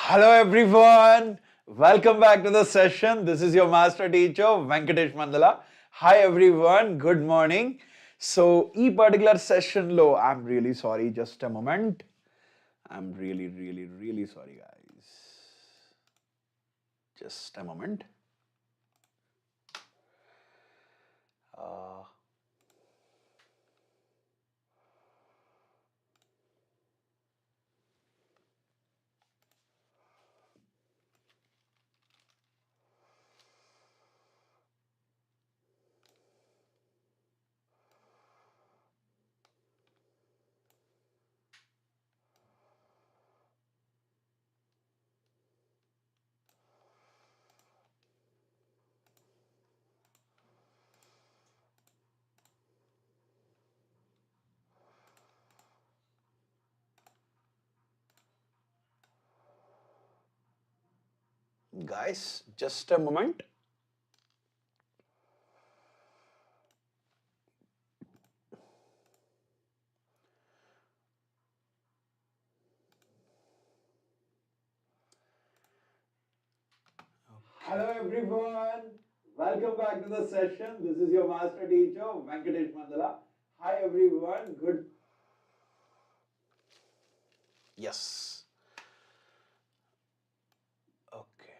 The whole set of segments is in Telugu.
Hello everyone, welcome back to the session. This is your master teacher Venkatesh Mandala. Hi everyone, good morning. So, this particular session lo, I'm really sorry, just a moment. I'm really sorry guys. Just a moment. Uh, guys, just a moment. Hello everyone, welcome back to the session. This is your master teacher Venkatesh Mandala. Hi everyone, good. Yes. Okay.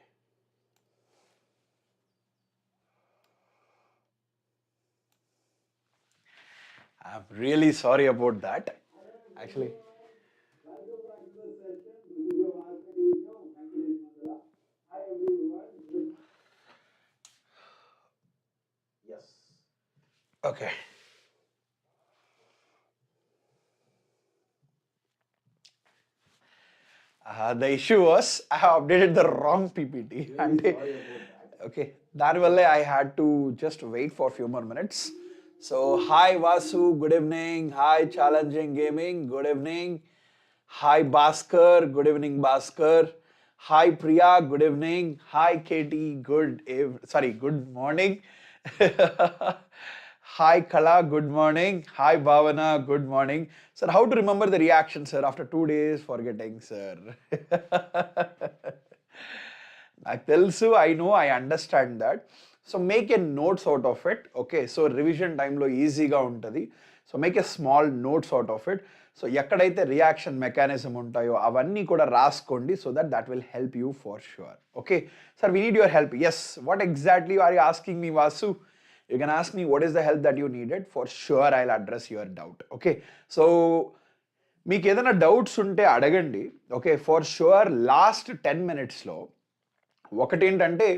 I'm really sorry about that. Actually. Yes. Okay. The issue was I have updated the wrong PPT. And okay, that way I had to just wait for a few more minutes. So, hi Vasu, good evening. Hi Challenging Gaming, good evening. Hi Bhaskar, good evening Bhaskar. Hi Priya, good evening. Hi Katie, good morning. Hi Kala, good morning. Hi Bhavana, good morning. Sir, how to remember the reaction, sir, after 2 days forgetting, sir? నాకు తెలుసు, I know, I understand that. So make a notes out of it. Okay, so revision time లో ఈజీగా ఉంటుంది. So make a small notes out of it. So ఎక్కడైతే రియాక్షన్ మెకానిజం ఉంటాయో అవన్నీ కూడా రాసుకోండి, so that will help you for sure. Okay sir, we need your help. Yes, what exactly are you asking me Vasu? You can ask me what is the help that you needed. For sure I'll address your doubt. Okay, so మీకు ఏదైనా డౌట్స్ ఉంటే అడగండి. ఓకే, ఫర్ షూర్ లాస్ట్ 10 minutesలో ఒకటేంటంటే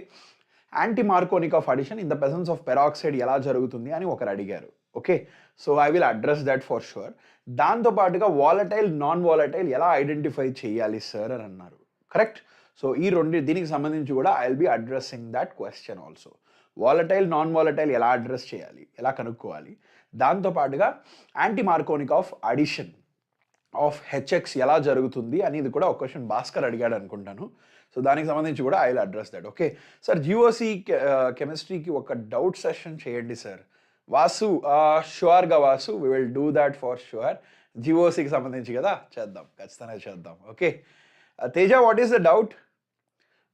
anti మార్కోనిక్ of addition in the presence of peroxide ఎలా జరుగుతుంది అని ఒకరు అడిగారు. Okay, so I will address that for sure. దాంతోపాటుగా వాలటైల్ నాన్ వాలటైల్ ఎలా ఐడెంటిఫై చేయాలి సార్ అని అన్నారు. కరెక్ట్. సో దీనికి సంబంధించి కూడా I will be addressing that question also. Volatile non volatile ఎలా అడ్రస్ చేయాలి, ఎలా కనుక్కోవాలి, దాంతోపాటుగా anti మార్కోనిక్ of addition of HX ఎలా జరుగుతుంది అనేది కూడా ఒక క్వశ్చన్ భాస్కర్ అడిగాడు అనుకుంటాను. సో దానికి సంబంధించి కూడా I will address that. Okay sir, GOC కెమిస్ట్రీకి ఒక డౌట్ సెషన్ చేయండి సార్. వాసు, షూర్గా Vasu, we will do that for sure. జిఓసికి సంబంధించి కదా, చేద్దాం, ఖచ్చితంగా చేద్దాం. Okay Teja, what is the doubt?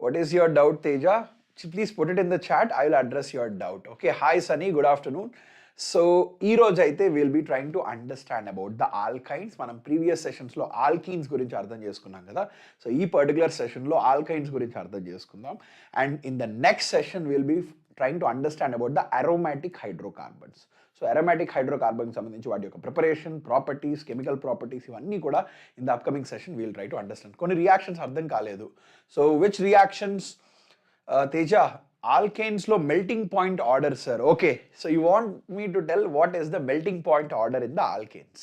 What is your doubt Teja? Please put it in the chat. I will address your doubt. Okay. Hi Sunny, good afternoon. So ee roju aithe we'll be trying to understand about the alkynes. Manam previous sessions lo alkenes gurinchi ardham cheskunnam kada. So ee particular session lo alkynes gurinchi ardham cheskundam, and in the next session we'll be trying to understand about the aromatic hydrocarbons. So aromatic hydrocarbons సంబంధించి వాటి యొక్క ప్రిపరేషన్, ప్రాపర్టీస్, కెమికల్ ప్రాపర్టీస్, ఇవన్నీ కూడా in the upcoming session we'll try to understand. కొన్ని రియాక్షన్స్ అర్థం కాలేదు. So which reactions? Teja, alkanes lo melting point order, sir. Okay, so you want me to tell what is the melting point order in the alkanes?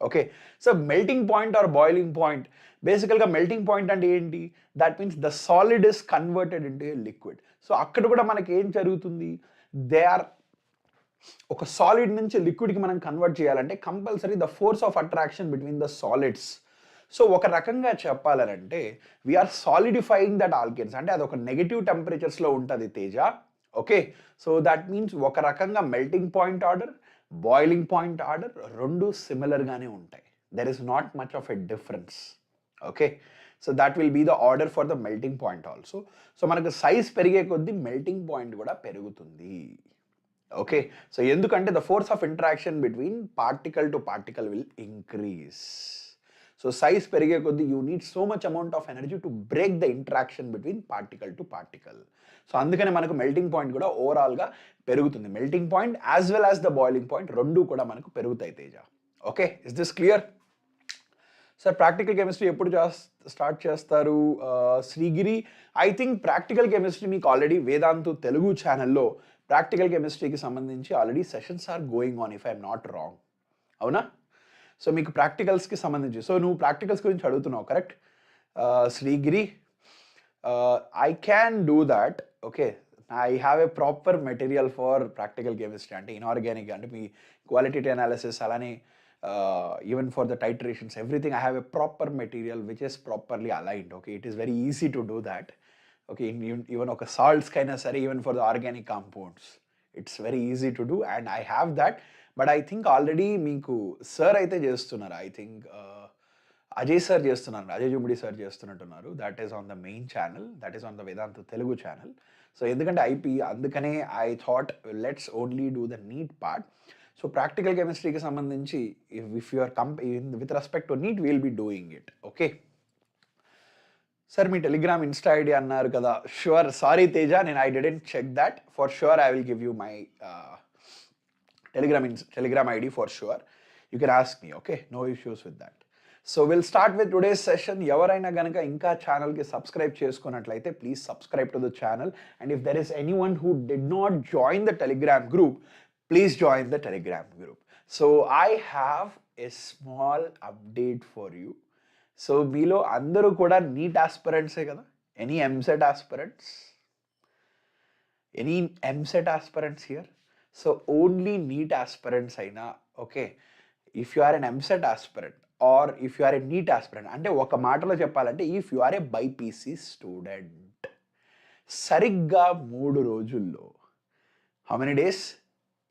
Okay, so melting point or boiling point, basically melting point and enti, that means the solid is converted into a liquid. So akkada kuda manaki em jarugutundi, they are ఒక సాలిడ్ నుంచి లిక్విడ్కి మనం కన్వర్ట్ చేయాలంటే compulsory the force of attraction between the solids. So ఒక రకంగా చెప్పాలంటే వీఆర్ సాలిడిఫైయింగ్ దట్ ఆల్కేన్స్, అంటే అది ఒక నెగిటివ్ టెంపరేచర్స్లో ఉంటుంది Teja. Okay, so that means ఒక రకంగా melting point order, boiling point order రెండు సిమిలర్గానే ఉంటాయి. There is not much of a difference. Okay, so that will be the order for the melting point also. So మనకు సైజ్ పెరిగే కొద్దీ మెల్టింగ్ పాయింట్ కూడా పెరుగుతుంది. ఓకే, సో ఎందుకంటే the force of interaction between particle to particle will increase. So size పెరిగే కొద్దీ you need so much amount of energy to break the interaction between particle to particle. So అందుకనే మనకు మెల్టింగ్ పాయింట్ కూడా ఓవరాల్గా పెరుగుతుంది. Melting point as well as the boiling point రెండు కూడా మనకు పెరుగుతాయి Teja. Okay, is this clear? Sir practical chemistry ఎప్పుడు స్టార్ట్ చేస్తారు Srigiri? I think practical chemistry మీకు ఆల్రెడీ వేదాంతు తెలుగు ఛానల్లో ప్రాక్టికల్ కెమిస్ట్రీకి సంబంధించి already sessions are going on if I'm not wrong. అవునా? సో మీకు ప్రాక్టికల్స్కి సంబంధించి, సో నువ్వు ప్రాక్టికల్స్ గురించి అడుగుతున్నావు correct Srigiri? I can do that. Okay, I have a proper material for practical chemistry, అంటే ఇన్ఆర్గానిక్ అంటే మీ క్వాలిటీ అనాలిసిస్, అలానే even for the titrations, everything, I have a proper material which is properly aligned. Okay, it is very easy to do that. Okay, even okay, salts kind of sorry, even for the organic compounds, it's very easy to do, and I have that. But I think already meeku sir aithe chestunaru, I think Ajay sir chestunaru, Ajay Jumudi sir chestunnattunnaru. That is on the main channel, that is on the Vedantu Telugu channel. So endukante IP andukane I thought let's only do the NEET part. So practical కెమిస్ట్రీకి సంబంధించి if you are with respect to NEET will be doing it. Okay sir, మీ టెలిగ్రామ్ ఇన్స్టా ఐడి అన్నారు కదా. షూర్, సారీ తేజ, నేను I didn't check that. For sure I will give you my Telegram ID for sure. You can ask me. Okay, no issues with that. So will start with today's session. ఎవరైనా కనుక ఇంకా ఛానల్కి సబ్స్క్రైబ్ చేసుకున్నట్లయితే please subscribe to the channel. And if there is any one who did not join the Telegram group, please join the Telegram group. So I have a small update for you. So meelo andaru kuda NEET aspirants e kada? Any MSET aspirants? Any MSET aspirants here? So only NEET aspirants aina. Okay, if you are an MSET aspirant or if you are a NEET aspirant, ante oka maatalo cheppalante, if you are a BPC student, sarigga 3 రోజుల్లో, how many days?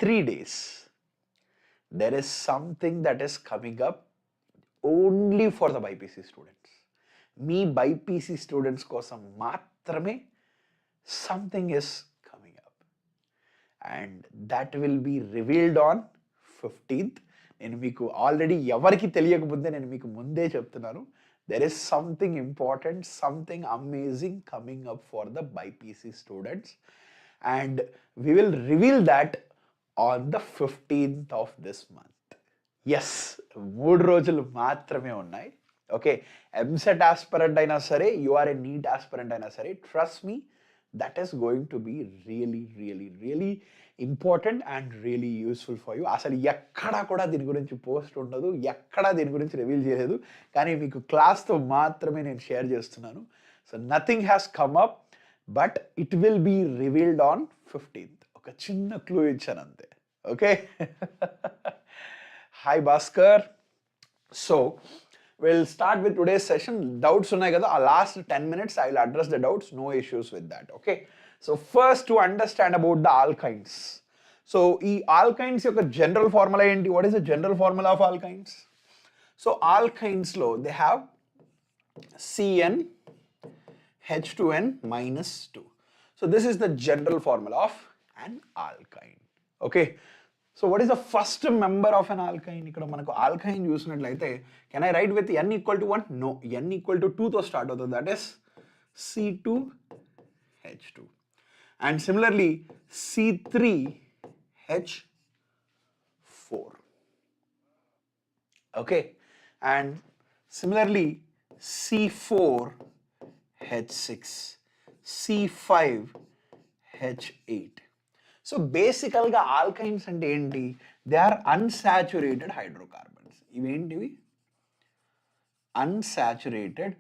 3 days, there is something that is coming up only for the BPC students. Me BPC students kosam maatrame something is coming up, and that will be revealed on 15th. నేను మీకు ఆల్రెడీ ఎవరికి తెలియకముందే నేను మీకు ముందే చెప్తున్నాను, there is something important, something amazing coming up for the BPC students, and we will reveal that on the 15th of this month. Yes, 3 రోజులు మాత్రమే ఉన్నాయి. ఓకే, ఎంసెట్ ఆస్పిరెంట్ అయినా సరే, you are a NEET aspirant అయినా సరే, trust me, that is going to be really really really important and really useful for you. అసలు ఎక్కడా కూడా దీని గురించి పోస్ట్ ఉండదు, ఎక్కడా దీని గురించి రివీల్ చేయలేదు, కానీ మీకు క్లాస్తో మాత్రమే నేను షేర్ చేస్తున్నాను. So nothing has come up, but it will be revealed on 15th. ఒక చిన్న క్లూ ఇచ్చాను అంతే. Okay, hi Bhaskar. So will start with today's session. Doubts ఉన్నాయి కదా, ఆ last 10 minutes I will address the doubts, no issues with that. Okay, so first to understand about the alkynes. So ఈ ఆల్కైన్స్ యొక్క జనరల్ ఫార్ములా ఏంటి? What is the general formula of alkynes? So ఆల్కైన్స్లో they have CN H2N -2. So this is the general formula of an alkyne. Okay, so what is the first member of an alkyne? ఇక్కడ మనకు ఆల్కైన్ చూసినట్లయితే, can I write with n equal to 1? No, n equal to 2 తో స్టార్ట్ అవుతుంది, that is C2H2. And similarly C3H4. Okay, and similarly C4H6, C5H8. So బేసికల్గా ఆల్కైన్స్ అంటే ఏంటి? They are unsaturated hydrocarbons. ఇవేంటివి? Unsaturated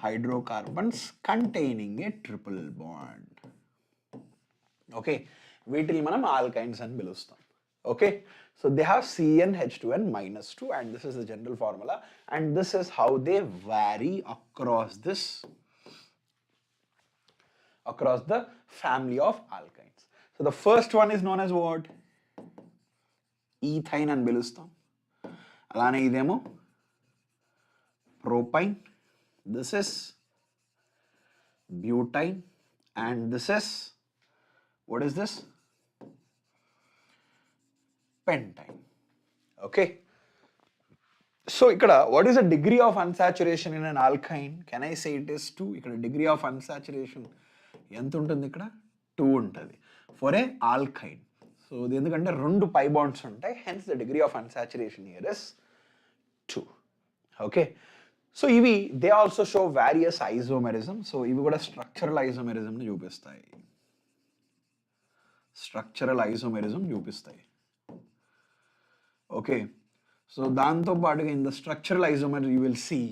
hydrocarbons containing a triple bond. Okay, వీటిని మనం ఆల్కైన్స్ అని పిలుస్తాం. Okay, so they have CnH2n -2, and this is the general formula, and this is how they vary across the family of alkynes. So the first one is known as what? Ethine అని పిలుస్తాం. అలానే ఇదేమో propine, this is butane, and this is, what is this? Pentane. Okay. So, what is the degree of unsaturation in an alkyne? Can I say it is 2? Degree of unsaturation ఎంత ఉంటుంది ఇక్కడ 2 ఉంటుంది for a alkyne. So, ఎందుకంటే 2 pi bonds ఉంటాయి, hence the degree of unsaturation here is 2. Okay. So, they also show various isomerism. So, ఇవి కూడా structural isomerism ని చూపిస్తాయి. Structural isomerism చూపిస్తాయి. Okay. So, దాంతో పాటుగా in the structural isomer you will see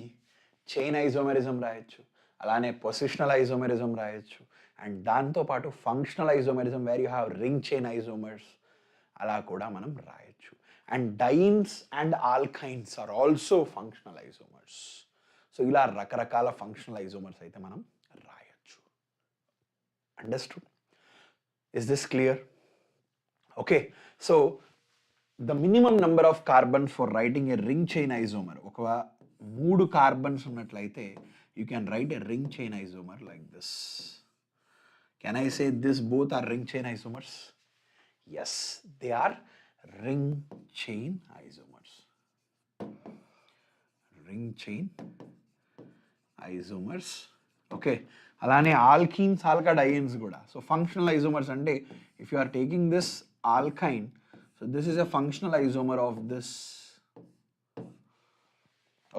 chain isomerism రాయొచ్చు, అలానే positional isomerism రాయొచ్చు, and దాంతో పాటు functional isomerism where you have ring chain isomers అలా కూడా మనం రాయొచ్చు. And dienes and alkynes are also functional isomers. So, ఇలా రకరకాల functional isomers అయితే మనం రాయొచ్చు. Understood? Is this clear? Okay. So, the minimum number of carbons for writing a ring chain isomer, ఒక 3 carbons ఉన్నట్లయితే you can write a ring chain isomer like this. Can I say this both are ring chain isomers? Yes, they are ring chain isomers. Ring chain isomers. Okay. అలానే alkenes, alkadienes కూడా. So functional isomers అంటే if you are taking this alkyne, so this is a functional isomer of this.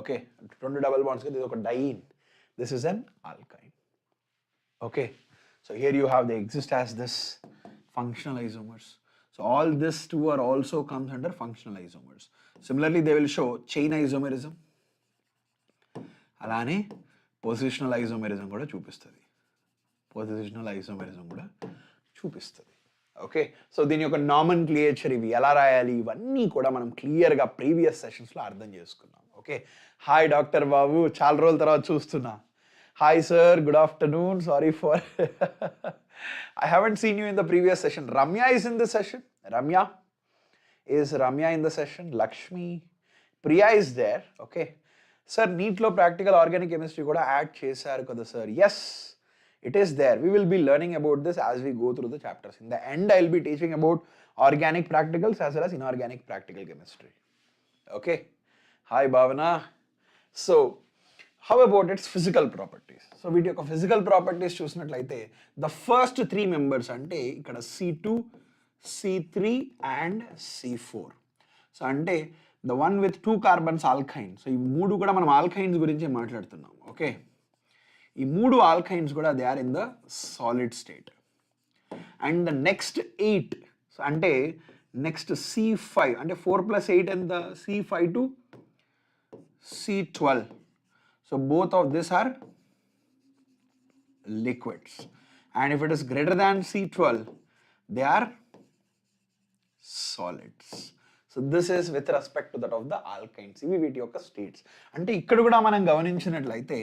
Okay, 2 double bonds, this is a diene. This is an alkyne. Okay, so here you have, they exist as this functional isomers. So all this 2 are also comes under functional isomers. Similarly, they will show chain isomerism. అలానే positional isomerism కూడా చూపిస్తుంది. Positional isomerism కూడా చూపిస్తుంది. ఓకే. సో దీని యొక్క నామన్క్లియేచర్ ఇవి ఎలా రాయాలి ఇవన్నీ కూడా మనం క్లియర్గా ప్రీవియస్ సెషన్స్లో అర్థం చేసుకున్నాం. ఓకే. హాయ్ డాక్టర్ బాబు, చాలా రోజుల తర్వాత చూస్తున్నా. Hi sir, good afternoon. Sorry for I haven't seen you in the previous session. Ramya is in the session. Is Ramya in the session? Lakshmi, Priya is there. Okay. Sir, NEET లో ప్రాక్టికల్ ఆర్గానిక్ కెమిస్ట్రీ కూడా యాడ్ చేశారు కదా sir? Yes, it is there. We will be learning about this as we go through the chapters. In the end, I will be teaching about organic practicals as well as inorganic practical chemistry. Okay. Hi Bhavana. So, how about its physical properties? So, వీటి యొక్క physical properties చూసినట్లయితే the first 3 members అంటే ఇక్కడ C2, C3 and C4. So అంటే the one with 2 carbons alkyne. So ఈ 3 కూడా మనం alkynes గురించి మాట్లాడుతున్నాం. ఓకే. ఈ 3 alkynes కూడా they are in the solid state. And the next 8, so అంటే నెక్స్ట్ C5 అంటే 4 + 8 and the C5 to C12. So both of this are liquids, and if it is greater than C12 they are solids. So this is with respect to that of the alkynes. ఇవి వీటి యొక్క స్టేట్స్. అంటే ఇక్కడ కూడా మనం గమనించినట్లయితే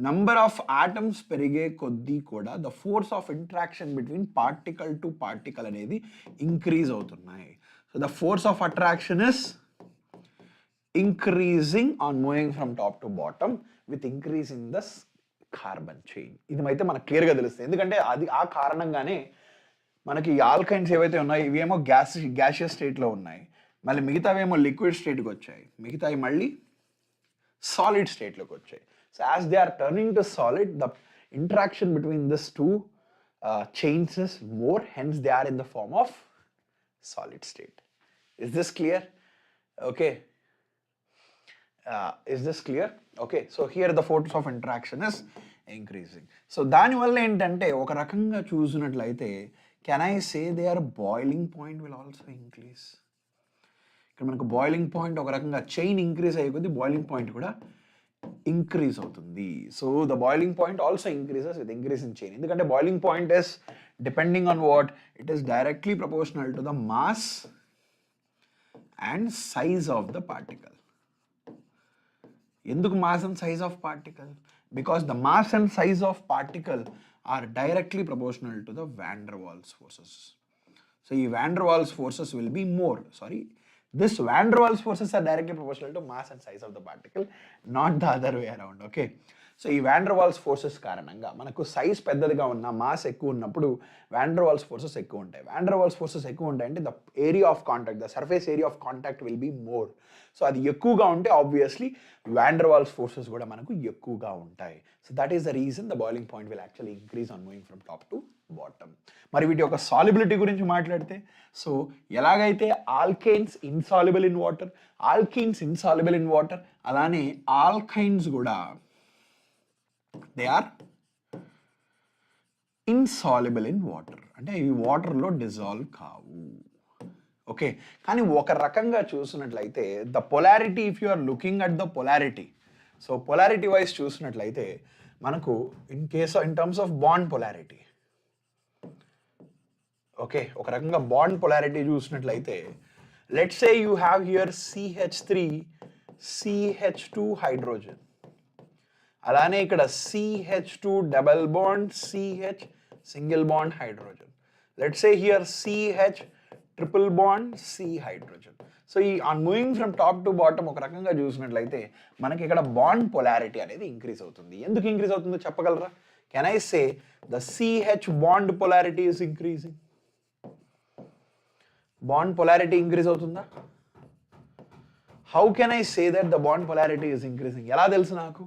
నంబర్ ఆఫ్ ఆటమ్స్ పెరిగే కొద్దీ కూడా the force of interaction between particle to particle అనేది ఇంక్రీజ్ అవుతున్నాయి. So the force of attraction is increasing on moving from top to bottom with increase in the carbon chain. ఇది అయితే మనకు క్లియర్గా తెలుస్తుంది. ఎందుకంటే అది ఆ కారణంగానే మనకి ఆల్కైన్స్ ఏవైతే ఉన్నాయో ఇవేమో గ్యాషియస్ స్టేట్లో ఉన్నాయి, మళ్ళీ మిగతావేమో లిక్విడ్ స్టేట్కి వచ్చాయి, మిగతావి మళ్ళీ సాలిడ్ స్టేట్లోకి వచ్చాయి. So as they are turning to solid the interaction between this two chains is more, hence they are in the form of solid state. Is this clear? Okay. Is this clear? Okay, so here the force of interaction is increasing. So దానివల్ల ఏంటంటే ఒక రకంగా చూసినట్లయితే can I say their boiling point will also increase? ఇక్కడ మనకు బాయిలింగ్ పాయింట్ ఒక రకంగా చైన్ ఇంక్రీజ్ అయ్యే కొద్దీ బాయిలింగ్ పాయింట్ కూడా ఇంక్రీజ్ అవుతుంది. So the boiling point also increases with increase in chain. ఎందుకంటే boiling point is depending on what, it is directly proportional to the mass and size of the particle. ఎందుకు mass and size of particle? Because the mass and size of particle are directly proportional to the van der Waals forces. So ఈ van der Waals forces will be more, this van der Waals forces are directly proportional to mass and size of the particle, not the other way around. Okay, so ఈ వాండర్వాల్స్ ఫోర్సెస్ కారణంగా మనకు సైజ్ పెద్దదిగా ఉన్న మాస్ ఎక్కువ ఉన్నప్పుడు వాండర్వాల్స్ ఫోర్సెస్ ఎక్కువ ఉంటాయి. వాండర్వాల్స్ ఫోర్సెస్ ఎక్కువ ఉంటాయంటే the area of contact, the surface area of contact will be more. So అది ఎక్కువగా ఉంటే ఆబ్వియస్లీ వాండర్వాల్స్ ఫోర్సెస్ కూడా మనకు ఎక్కువగా ఉంటాయి. So that is the reason the boiling point will actually increase on moving from top to bottom. మరి వీటి యొక్క సాల్యుబిలిటీ గురించి మాట్లాడితే, సో ఎలాగైతే alkanes insoluble in water, alkenes insoluble in water, అలానే ఆల్కైన్స్ కూడా they are insoluble in water, అంటే ఇవి వాటర్లో డిజాల్వ్ కావు. ఓకే, కానీ ఒక రకంగా చూసినట్లయితే the polarity, if you are looking at the polarity, so polarity wise చూసినట్లయితే మనకు in terms of bond polarity, okay, ఒక రకంగా బాండ్ పొలారిటీ చూసినట్లయితే let's say you have here CH3 CH2 hydrogen, అలానే ఇక్కడ CH2 double bond CH single bond hydrogen, let's say here CH triple bond C hydrogen. So ఈ on moving from top to bottom ఒక రకంగా చూసినట్లయితే మనకి ఇక్కడ బాండ్ పొలారిటీ అనేది ఇంక్రీజ్ అవుతుంది. ఎందుకు ఇంక్రీజ్ అవుతుందో చెప్పగలరా? Can I say the CH bond polarity is increasing? Bond polarity increase అవుతుందా? How can I say that the bond polarity is increasing? ఎలా తెలుసు నాకు?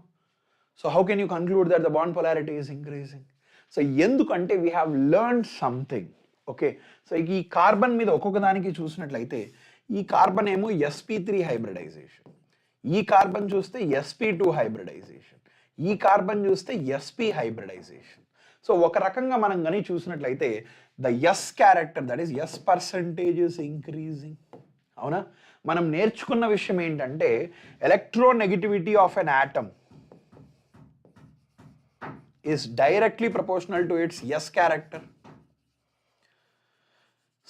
So how can you conclude that the bond polarity is increasing? So ఎందుకంటే we have learned something. Okay, so ఈ కార్బన్ మీద ఒక్కొక్క దానికి చూసినట్లయితే ఈ కార్బన్ ఏమో sp3 హైబ్రిడైజేషన్, ఈ కార్బన్ చూస్తే sp2 హైబ్రిడైజేషన్, ఈ కార్బన్ చూస్తే sp హైబ్రిడైజేషన్. సో ఒక రకంగా మనం కానీ చూసినట్లయితే the S character, that is S percentage is increasing. అవునా? మనం నేర్చుకున్న విషయం ఏంటంటే electronegativity of an atom is directly proportional to its S character.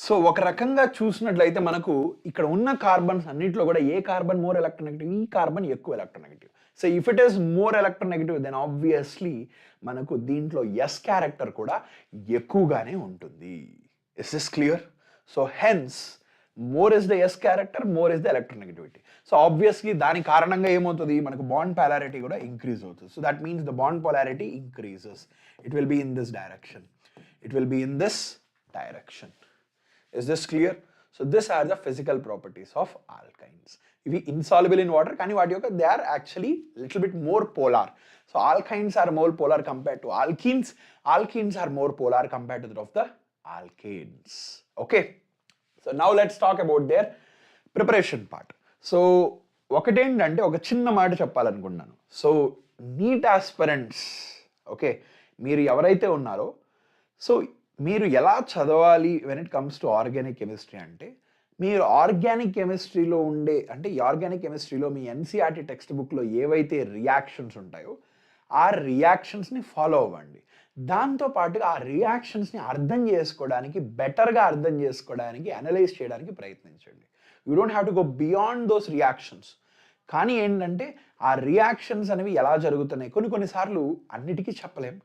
So ఒక రకంగా చూసినట్లయితే మనకు ఇక్కడ ఉన్న కార్బన్స్ అన్నింటిలో కూడా ఏ కార్బన్ మోర్ ఎలక్ట్రోనెగటివ్? ఈ కార్బన్ ఎక్కువ electronegative. So if it is more electronegative then obviously మనకు దీంట్లో ఎస్ క్యారెక్టర్ కూడా ఎక్కువగానే ఉంటుంది. Is this clear? So hence more is the yes character, more is the electronegativity. So obviously దాని కారణంగా ఏమవుతుంది? మనకు బాండ్ పొలారిటీ కూడా ఇంక్రీజ్ అవుతుంది. So that means the bond polarity increases. It will be in this direction, it will be in this direction. Is this clear? So these are the physical properties of alkynes. ఇవి insoluble in water, కానీ వాటి యొక్క they are actually little bit more polar. So alkynes are more polar compared to alkenes. Alkenes are more polar compared to that of the alkanes. Okay. So now let's talk about their preparation part. So ఒకటేంటంటే ఒక చిన్న మాట చెప్పాలనుకుంటున్నాను. సో నీట్ ఆస్పిరెంట్స్, ఓకే, మీరు ఎవరైతే ఉన్నారో సో మీరు ఎలా చదవాలి when it comes to organic chemistry అంటే మీరు ఆర్గానిక్ కెమిస్ట్రీలో ఉండే అంటే ఈ ఆర్గానిక్ కెమిస్ట్రీలో మీ ఎన్సీఆర్టీ టెక్స్ట్ బుక్లో ఏవైతే రియాక్షన్స్ ఉంటాయో ఆ రియాక్షన్స్ని ఫాలో అవ్వండి. దాంతోపాటుగా ఆ రియాక్షన్స్ని అర్థం చేసుకోవడానికి, బెటర్గా అర్థం చేసుకోవడానికి, అనలైజ్ చేయడానికి ప్రయత్నించండి. You don't have to go beyond those reactions. కానీ ఏంటంటే ఆ రియాక్షన్స్ అనేవి ఎలా జరుగుతున్నాయి కొన్నిసార్లు అన్నిటికీ చెప్పలేం.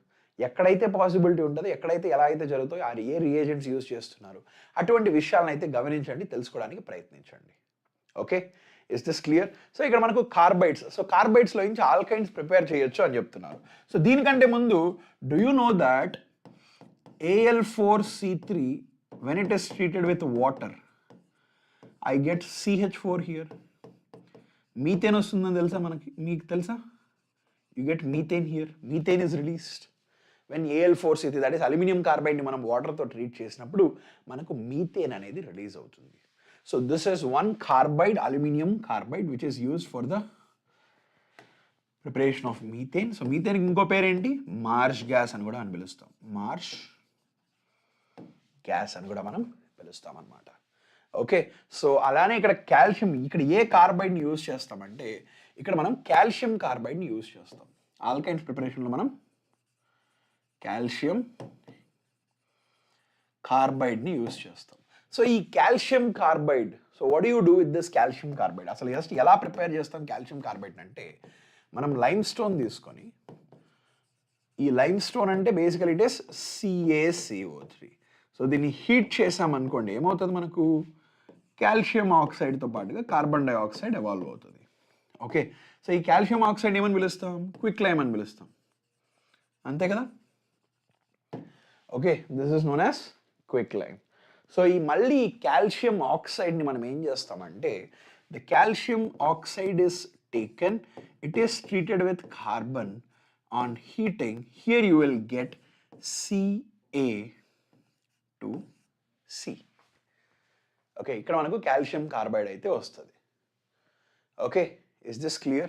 ఎక్కడైతే పాసిబిలిటీ ఉంటుందో, ఎక్కడైతే ఎలా అయితే జరుగుతాయో, ఆ ఏ రియేజెంట్స్ యూజ్ చేస్తున్నారు అటువంటి విషయాలను అయితే గమనించండి, తెలుసుకోవడానికి ప్రయత్నించండి. Okay, is this clear? So ఇక్కడ మనకు కార్బైడ్స్, సో కార్బైడ్స్లో నుంచి ఆల్కైన్స్ ప్రిపేర్ చేయొచ్చు అని చెప్తున్నారు. సో దీనికంటే ముందు do you know that Al4C3 when it is treated with water I get CH4 here. Methane వస్తుందని తెలుసా మనకి? మీకు తెలుసా? You get methane here. Methane is released when Al4C3, that is aluminium కార్బైడ్ని మనం వాటర్తో ట్రీట్ చేసినప్పుడు మనకు మీథేన్ అనేది రిలీజ్ అవుతుంది. So this is one carbide, aluminium carbide, which is used for the preparation of methane. So methane ఇంకో పేరేంటి? మార్ష్ గ్యాస్ అని కూడా మనం పిలుస్తాం. మార్ష్ గ్యాస్ అని కూడా మనం పిలుస్తాం అన్నమాట. ఓకే, సో అలానే ఇక్కడ కాల్షియం, ఇక్కడ ఏ కార్బైడ్ని యూజ్ చేస్తామంటే ఇక్కడ మనం కాల్షియం కార్బైడ్ని యూజ్ చేస్తాం. ఆల్కైన్స్ ప్రిపరేషన్లో మనం కాల్షియం కార్బైడ్ని యూజ్ చేస్తాం. సో ఈ calcium carbide, so what you do with this calcium carbide? అసలు జస్ట్ ఎలా ప్రిపేర్ చేస్తాం కాల్షియం కార్బైడ్ అంటే మనం లైమ్ స్టోన్ తీసుకొని, ఈ లైమ్ స్టోన్ అంటే బేసికల్ ఇట్ ఇస్ CaCO3. సో దీన్ని హీట్ చేసామనుకోండి ఏమవుతుంది? మనకు కాల్షియం ఆక్సైడ్తో పాటుగా కార్బన్ డైఆక్సైడ్ ఎవాల్వ్ అవుతుంది. ఓకే, సో ఈ కాల్షియం ఆక్సైడ్ ఏమని పిలుస్తాం? క్విక్ లైమ్ అని పిలుస్తాం, అంతే కదా? Okay, this is known as quick lime. So ఈ మళ్ళీ కాల్షియం ఆక్సైడ్ని మనం ఏం చేస్తామంటే, the calcium oxide is taken, it is treated with carbon. On heating, here you will get Ca2C. Okay, ఇక్కడ మనకు కాల్షియం కార్బైడ్ అయితే వస్తుంది. Okay, is this clear?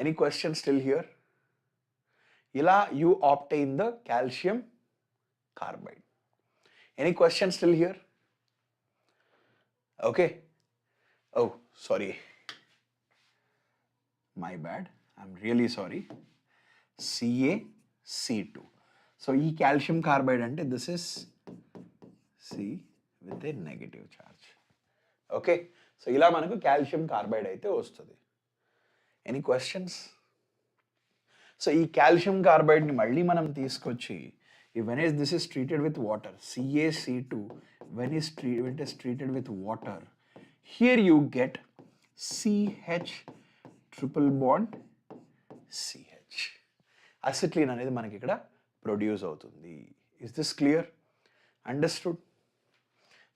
Any questions still here? ఇలా you obtain the calcium carbide. Any questions still here? Okay. Oh, sorry. My bad, I'm really sorry. CaC2. So ఈ calcium carbide అంటే this is C with a negative charge. Okay, so ఇలా మనకు calcium carbide అయితే వస్తుంది. Any questions? సో ఈ calcium carbide ని మళ్ళీ మనం తీసుకొచ్చి when is this is treated with water, CaC2, when it is treated with water, here you get CH triple bond CH. అసిట్లీన్ అనేది మనకి ఇక్కడ ప్రొడ్యూస్ అవుతుంది. Is this clear? Understood?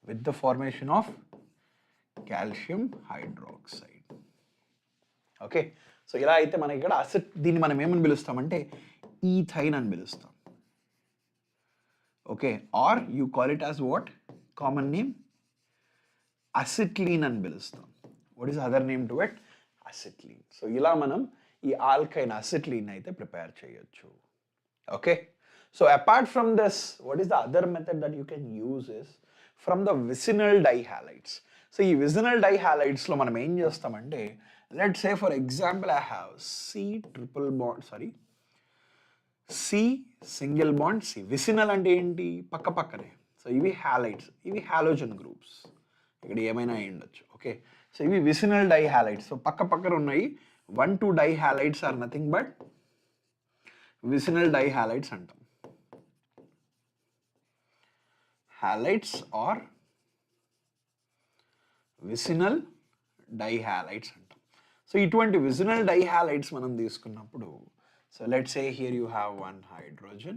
With the formation of calcium hydroxide. Okay, so ఇలా అయితే మనకి ఇక్కడ దీన్ని మనం ఏమని పిలుస్తామంటే ఈథైన్ అని పిలుస్తాం. Okay, are you call it as what? Common name acetylene అని పిలుస్తాం. What is other name to it? Acetylene. So ఇలా మనం ఈ ఆల్కైన్ అసిట్లీన్ అయితే ప్రిపేర్ చేయొచ్చు. Okay, so apart from this, what is the other method that you can use is from the vicinal dihalides. So ఈ విసినల్ డైహాలైడ్స్లో మనం ఏం చేస్తామంటే, let's say for example I have C single bond C. Vicinal అంటే ఏంటి? పక్క పక్కనే. సో ఇవి హ్యాలైడ్స్, ఇవి హాలోజన్ గ్రూప్స్, ఇక్కడ ఏమైనా అయి ఉండొచ్చు. ఓకే, సో ఇవి విసినల్ డైహాలైడ్స్. సో పక్క పక్కన ఉన్నాయి. 1-2 dihalides are nothing but vicinal dihalides అంటాం. హాలైడ్స్ ఆర్ విసినల్ డైహాలైడ్స్ అంటాం. సో ఇటువంటి విసినల్ డైహాలైడ్స్ మనం తీసుకున్నప్పుడు, so let's say here you have 1 hydrogen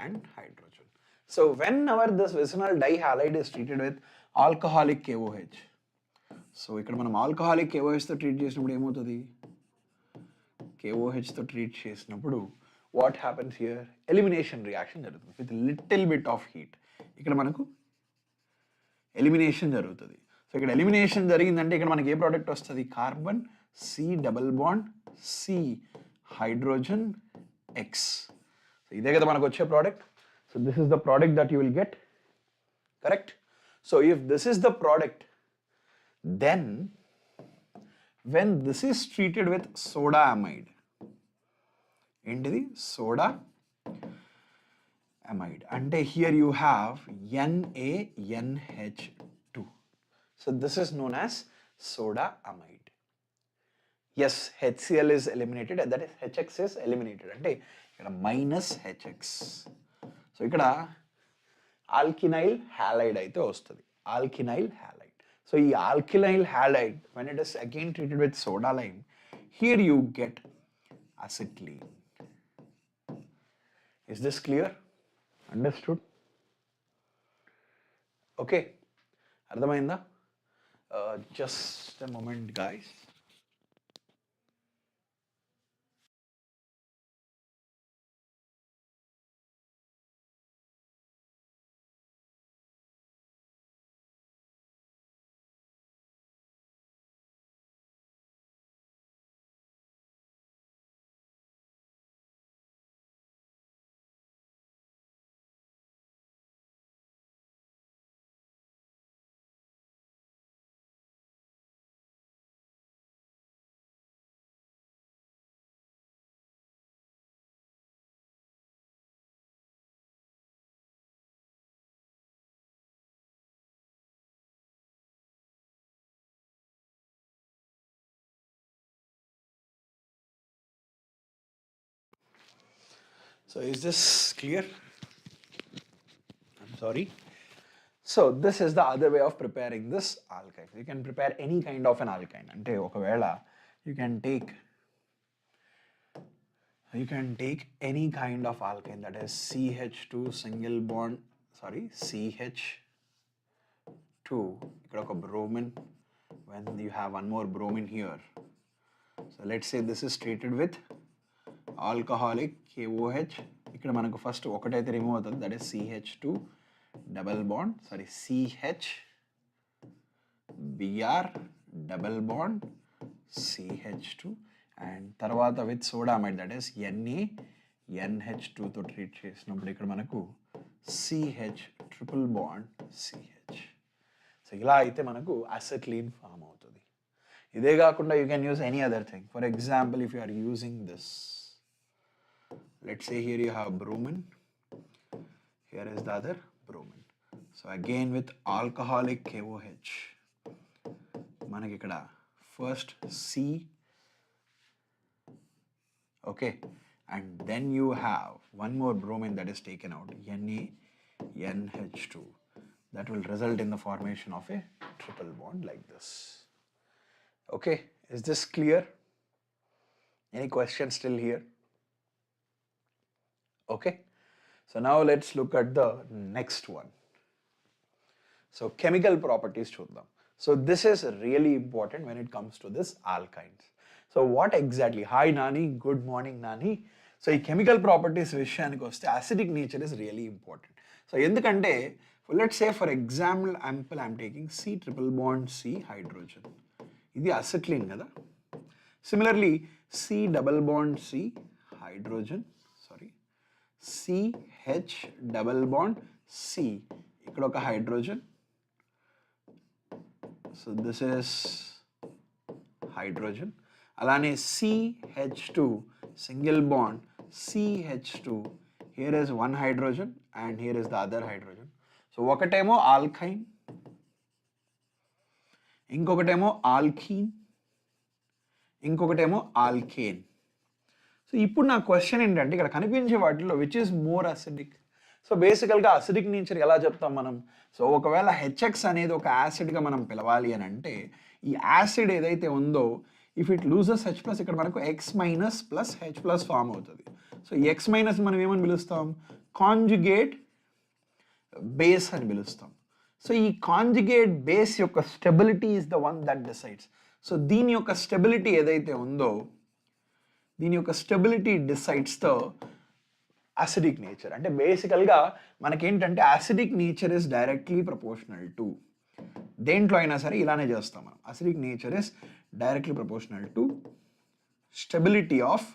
and hydrogen. So whenever this vicinal dihalide is treated with alcoholic KOH, so ఇక్కడ మనం ఆల్కహాలిక్ KOHతో ట్రీట్ చేసినప్పుడు ఏమవుతుంది? KOHతో ట్రీట్ చేసినప్పుడు what happens here? Elimination reaction జరుగుతుంది with little bit of heat. ఇక్కడ మనకు ఎలిమినేషన్ జరుగుతుంది. సో ఇక్కడ ఎలిమినేషన్ జరిగిందంటే ఇక్కడ మనకి ఏ ప్రోడక్ట్ వస్తుంది? Carbon C double bond C hydrogen X. So ఇదే కదా మనకు వచ్చే product. So this is the product that you will get, correct? So if this is the product, then when this is treated with soda amide, ఏంటిది? soda amide, అంటే here you have NaNH2. so this is known as soda amide. yes, HCl is eliminated, that is HX is eliminated, అంటే ఇక్కడ minus HX. సో ఇక్కడ ఆల్కినైల్ హ్యాలైడ్ అయితే వస్తుంది, ఆల్కినైల్ హ్యాలైడ్. So ఈ alkyl halide, when it is again treated with soda lime, here you get acetylene. Is this clear? Understood? Okay, అర్థమైందా? Just a moment guys. So is this clear? I'm sorry. So this is the other way of preparing this alkyne. You can prepare any kind of an alkyne. అంటే ఒకవేళ you can take any kind of alkane, that is CH2 single bond, CH2, ఇక్కడ ఒక bromine, when you have one more bromine here. So let's say this is treated with alcoholic KOH. ఇక్కడ మనకు ఫస్ట్ ఒకటైతే రిమూవ్ అవుతుంది, that is CH2 double bond CH Br double bond CH2, and తర్వాత with sodamide that is NaNH2 తో ట్రీట్ చేసినప్పుడు ఇక్కడ మనకు CH triple bond CH. So ఇలా అయితే మనకు అసిటిలీన్ ఫామ్ అవుతుంది. ఇదే కాకుండా you can use any other thing. For example, if you are using this, let's say here you have bromine, here is the other bromine. So again with alcoholic KOH, manaki ikkada first C, okay, and then you have one more bromine that is taken out, NaNH2, that will result in the formation of a triple bond like this. Okay, is this clear? Any questions still here? Okay, so now let's look at the next one. So chemical properties చూద్దాం. So this is really important when it comes to this alkynes. So what exactly? Hi Nani, good morning Nani. So ఈ chemical properties విషయానికి వస్తే acidic nature is really important. So ఎందుకంటే let's say for example I'm taking C triple bond C hydrogen. ఇది acetylene కదా. Similarly C double bond C hydrogen, CH double bond C, ఇక్కడ ఒక hydrogen, so this is hydrogen. అలానే CH2 single bond CH2, here is one hydrogen and here is the other hydrogen. So ఒకటేమో alkyne, ఇంకొకటేమో alkene, ఇంకొకటేమో alkane. సో ఇప్పుడు నా క్వశ్చన్ ఏంటంటే ఇక్కడ కనిపించే వాటిలో which is more acidic. So బేసికల్గా అసిడిక్ నేచర్ ఎలా చెప్తాం మనం? సో ఒకవేళ HX అనేది ఒక యాసిడ్గా మనం పిలవాలి అని అంటే ఈ యాసిడ్ ఏదైతే ఉందో ఇఫ్ ఇట్ లూజెస్ H+, ఇక్కడ మనకు X- ప్లస్ H+ ఫామ్ అవుతుంది. సో X- మనం ఏమని పిలుస్తాం? కాంజుగేట్ బేస్ అని పిలుస్తాం. సో ఈ కాంజుగేట్ బేస్ యొక్క stability is the one that decides. So దీని యొక్క స్టెబిలిటీ ఏదైతే ఉందో దీని యొక్క stability decides the acidic nature. అంటే బేసికల్గా మనకేంటంటే acidic nature is directly proportional to, దేంట్లో అయినా సరే ఇలానే చేస్తాం మనం, acidic nature is directly proportional to stability of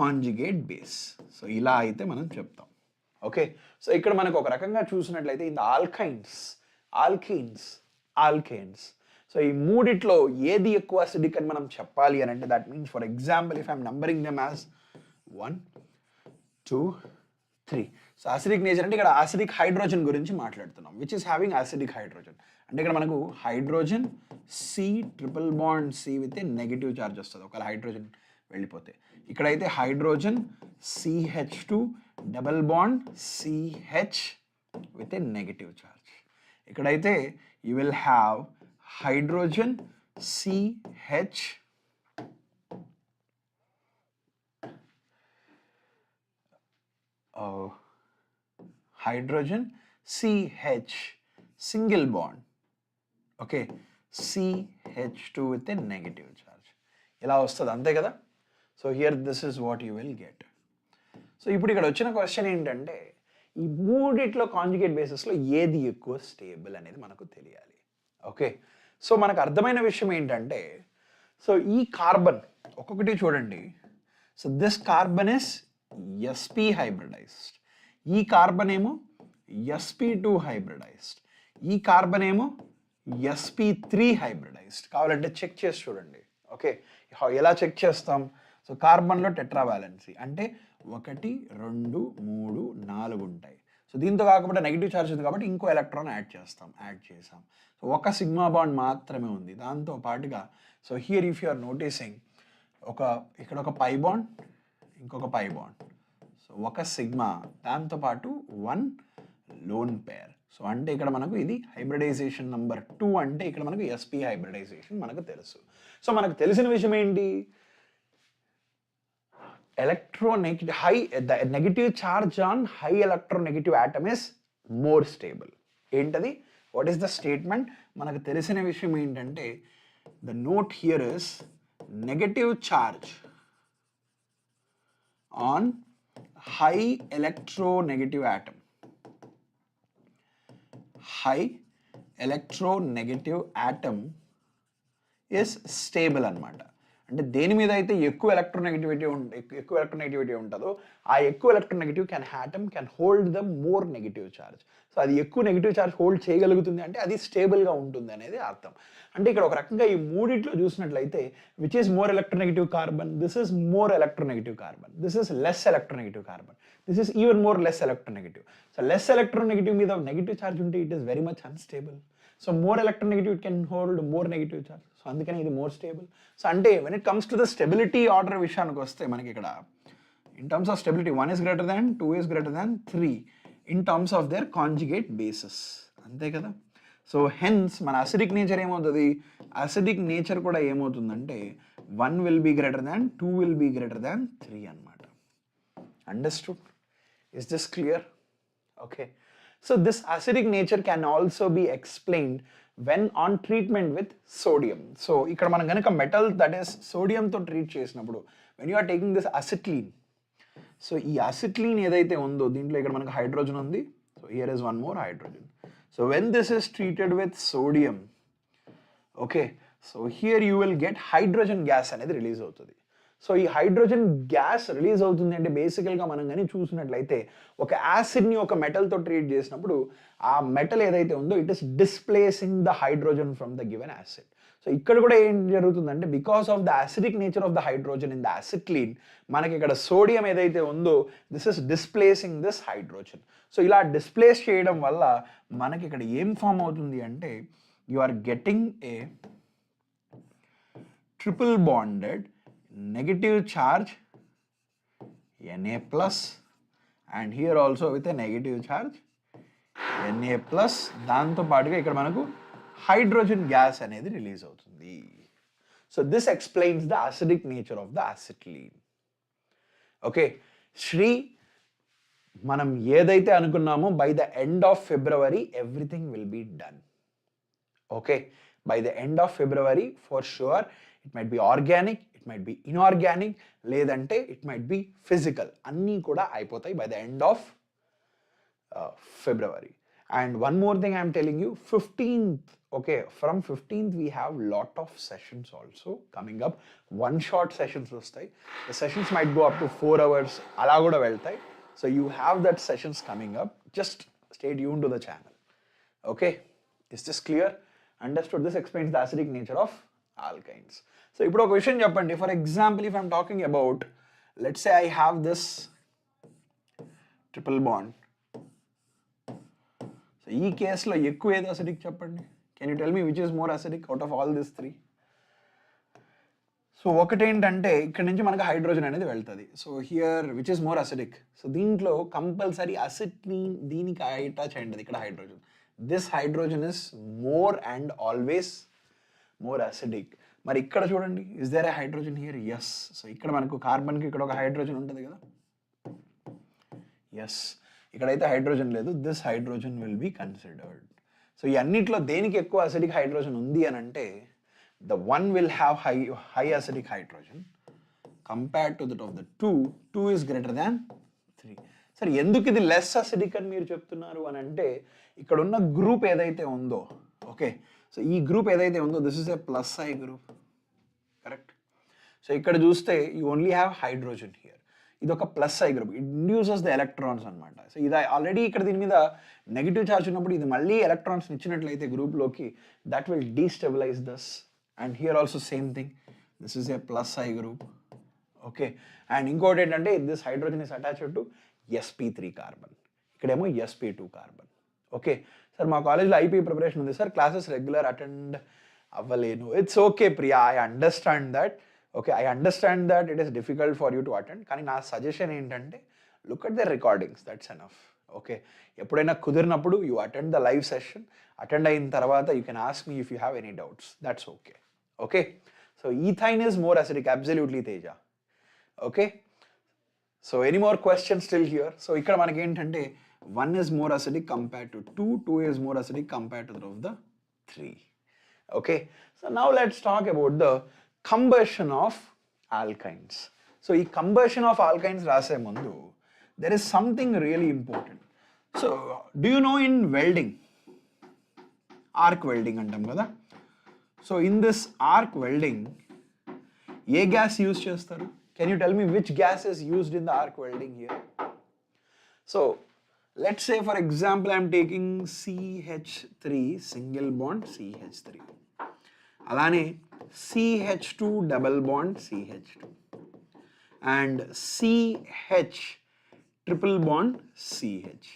conjugate base. So ఇలా అయితే మనం చెప్తాం. ఓకే, సో ఇక్కడ మనకు ఒక రకంగా చూసినట్లయితే in the alkynes, alkenes, alkanes, so ఈ మూడిట్లో ఏది ఎక్కువ అసిడిక్ అని మనం చెప్పాలి అని అంటే that means for example if I'm numbering them as 1 2 3. So acidic nature అంటే ఇక్కడ అసిడిక్ హైడ్రోజన్ గురించి మాట్లాడుతున్నాం, which is having acidic hydrogen. అంటే ఇక్కడ మనకు hydrogen C triple bond C with a negative charge వస్తుంది ఒకవేళ హైడ్రోజన్ వెళ్ళిపోతే. ఇక్కడైతే hydrogen CH2 double bond CH with a negative charge. ఇక్కడైతే you will have hydrogen CH hydrogen CH single bond, okay, CH2 with a negative charge. ఇలా వస్తుంది అంతే కదా. So here this is what you will get. So ఇప్పుడు ఇక్కడ వచ్చిన క్వశ్చన్ ఏంటంటే ఈ మూడిట్లో కాంజుగేట్ బేసిస్లో ఏది ఎక్కువ స్టేబుల్ అనేది మనకు తెలియాలి. ఓకే, సో మనకు అర్థమైన విషయం ఏంటంటే సో ఈ కార్బన్ ఒక్కొక్కటి చూడండి. So this carbon is sp hybridized, ఈ కార్బన్ ఏమో sp2 హైబ్రిడైజ్డ్, ఈ కార్బన్ ఏమో sp3 హైబ్రిడైజ్డ్. కావాలంటే చెక్ చేసి చూడండి. ఓకే, ఎలా చెక్ చేస్తాం? సో కార్బన్లో టెట్రా వ్యాలెన్సీ అంటే 1 2 3 4 ఉంటాయి. సో దీంతో కాకుండా నెగిటివ్ ఛార్జ్ ఉంది కాబట్టి ఇంకో ఎలక్ట్రాన్ యాడ్ చేసాం. సో ఒక సిగ్మా బాండ్ మాత్రమే ఉంది దాంతో పాటుగా. So here if you are noticing ఇక్కడ ఒక పై బాండ్, ఇంకొక పై బాండ్, సో ఒక సిగ్మా, దాంతోపాటు 1 లోన్ పేర్ సో అంటే ఇక్కడ మనకు ఇది హైబ్రిడైజేషన్ నెంబర్ 2 అంటే ఇక్కడ మనకు sp హైబ్రిడైజేషన్ మనకు తెలుసు. సో మనకు తెలిసిన విషయం ఏంటి, electronegative high, the negative charge on high electronegative atom is more stable. ఏంటది, what is the statement, మనకు తెలిసిన విషయం ఏంటంటే the note here is negative charge on high electronegative atom, high electronegative atom is stable అన్నమాట. అంటే దేని మీద అయితే ఎక్కువ ఎలక్ట్రోనెగటివిటీ ఉంటుందో ఆ ఎక్కువ electronegative can hold the more negative charge. So అది ఎక్కువ నెగిటివ్ ఛార్జ్ హోల్డ్ చేయగలుగుతుంది అంటే అది స్టేబుల్గా ఉంటుంది అనేది అర్థం. అంటే ఇక్కడ ఒక రకంగా ఈ మూడిట్లో చూసినట్లయితే which is more electronegative carbon, this is more electronegative carbon, this is less electronegative carbon, this is even more less electronegative. So less electronegative మీద నెగిటివ్ ఛార్జ్ ఉంటే it is very much unstable. So more electronegative it can hold more negative charge, so అందుకని ఇది మోర్ స్టేబుల్. సో అంటే when it comes to the stability order విషయానికి వస్తే మనకి ఇక్కడ in terms of stability 1 is greater than 2 is greater than 3 in terms of their conjugate bases, అంతే కదా. సో హెన్స్ మన అసిడిక్ నేచర్ ఏమవుతుంది, అసిడిక్ నేచర్ కూడా ఏమవుతుందంటే 1 will be greater than 2 will be greater than 3 అన్నమాట. Understood, is this clear? Okay. So this acidic nature can also be explained when on treatment with sodium. So ఇక్కడ మనం గనుక మెటల్ దట్ ఈస్ సోడియంతో ట్రీట్ చేసినప్పుడు when you are taking this acetylene, so ఈ అసిట్లీన్ ఏదైతే ఉందో దీంట్లో ఇక్కడ మనకు హైడ్రోజన్ ఉంది, so here is one more hydrogen. So when this is treated with sodium, okay, so here you will get hydrogen gas అనేది రిలీజ్ అవుతుంది. సో ఈ హైడ్రోజన్ గ్యాస్ రిలీజ్ అవుతుంది అంటే బేసికల్గా మనం కానీ చూసినట్లయితే ఒక యాసిడ్ని ఒక మెటల్తో ట్రీట్ చేసినప్పుడు ఆ మెటల్ ఏదైతే ఉందో it is displacing the hydrogen from the given acid. So ఇక్కడ కూడా ఏం జరుగుతుందంటే because of the acidic nature of the hydrogen in the acetylene మనకి ఇక్కడ సోడియం ఏదైతే ఉందో this is displacing this hydrogen. So ఇలా డిస్ప్లేస్ చేయడం వల్ల మనకి ఇక్కడ ఏం ఫామ్ అవుతుంది అంటే you are getting a triple bonded negative charge Na plus and here also with a negative charge Na plus, దాంతో పాటుగా ఇక్కడ మనకు హైడ్రోజన్ గ్యాస్ అనేది రిలీజ్ అవుతుంది. So this explains the acidic nature of the acetylene. Okay Sri, మనం ఏదైతే అనుకున్నామో by the end of February everything will be done. Okay, by the end of February for sure it might be organic, it might be inorganic, లేదంటే ఇట్ మైట్ బి ఫిజికల్, అన్నీ కూడా అయిపోతాయి by the end of February. And one more thing I'm telling you, 15th, okay, from 15th we have lot of sessions also coming up. One shot sessions వస్తాయి, the sessions might go up to 4 hours అలా కూడా వెళ్తాయి. So you have that sessions coming up, just stay tuned to the channel. Okay, is this clear? Understood? This explains the acidic nature of alkynes. So ఇప్పుడు ఒక విషయం చెప్పండి, for example if I'm talking about, let's say I have this triple bond. So ఈ కేసులో ఎక్కువ ఏది అసిడిక్ చెప్పండి, can you tell me which is more acidic out of all this 3? So ఒకటేంటంటే ఇక్కడ నుంచి మనకు హైడ్రోజన్ అనేది వెళ్తుంది. So here which is more acidic, so దీంట్లో కంపల్సరీ అసిడ్ని దీనికి అటాచ్ అయ్యింది ఇక్కడ hydrogen. This hydrogen is more and always more acidic. మరి ఇక్కడ చూడండి, is there a hydrogen here? Yes. So ఇక్కడ మనకు కార్బన్కి ఇక్కడ ఒక హైడ్రోజన్ ఉంటుంది కదా, ఎస్. ఇక్కడైతే హైడ్రోజన్ లేదు, this hydrogen will be considered. So ఈ అన్నిట్లో దేనికి ఎక్కువ అసిడిక్ హైడ్రోజన్ ఉంది అని అంటే the one will have high acidic hydrogen compared to that of the two is greater than 3. సరే, ఎందుకు ఇది లెస్ అసిడిక్ అని మీరు చెప్తున్నారు అని అంటే ఇక్కడ ఉన్న గ్రూప్ ఏదైతే ఉందో, ఓకే, సో ఈ గ్రూప్ ఏదైతే ఉందో this is a plus I group, correct. So ఇక్కడ చూస్తే you only have hydrogen here, ఇది ఒక plus I group, it induces the electrons అనమాట. సో ఇది ఆల్రెడీ ఇక్కడ దీని మీద నెగిటివ్ ఛార్జ్ ఉన్నప్పుడు ఇది మళ్ళీ ఎలక్ట్రాన్స్ ఇచ్చినట్లయితే గ్రూప్లోకి that will destabilise thus. And here also same thing, this is a plus I group, okay. And ఇంకోటి ఏంటంటే this hydrogen is attached to sp3 carbon, ఇక్కడేమో sp2 కార్బన్. ఓకే సార్, మా కాలేజ్లో ఐపీ ప్రిపరేషన్ ఉంది సార్, క్లాసెస్ రెగ్యులర్ అటెండ్ అవ్వలేను. It's okay Priya, I understand that. Okay, I understand that it is difficult for you to attend, కానీ నా సజెషన్ ఏంటంటే look at the recordings, that's enough. Okay, ఎప్పుడైనా కుదిరినప్పుడు you attend the live session, attend అయిన తర్వాత you can ask me if you have any doubts, that's okay. Okay, so ethyne is more acidic, absolutely Teja. Okay, so any more question still here? So ఇక్కడ మనకి ఏంటంటే 1 is more acidic compared to 2, 2 is more acidic compared to the 3. Okay, so now let's talk about the combustion of alkynes. So ఈ combustion of alkynes రాసే ముందు there is something really important. So do you know in welding, arc welding అంటాం కదా, so in this arc welding A gas use చేస్తారు? Can you tell me which gas is used in the arc welding here? So let's say for example I am taking CH3 single bond CH3, alane CH2 double bond CH2 and CH triple bond CH.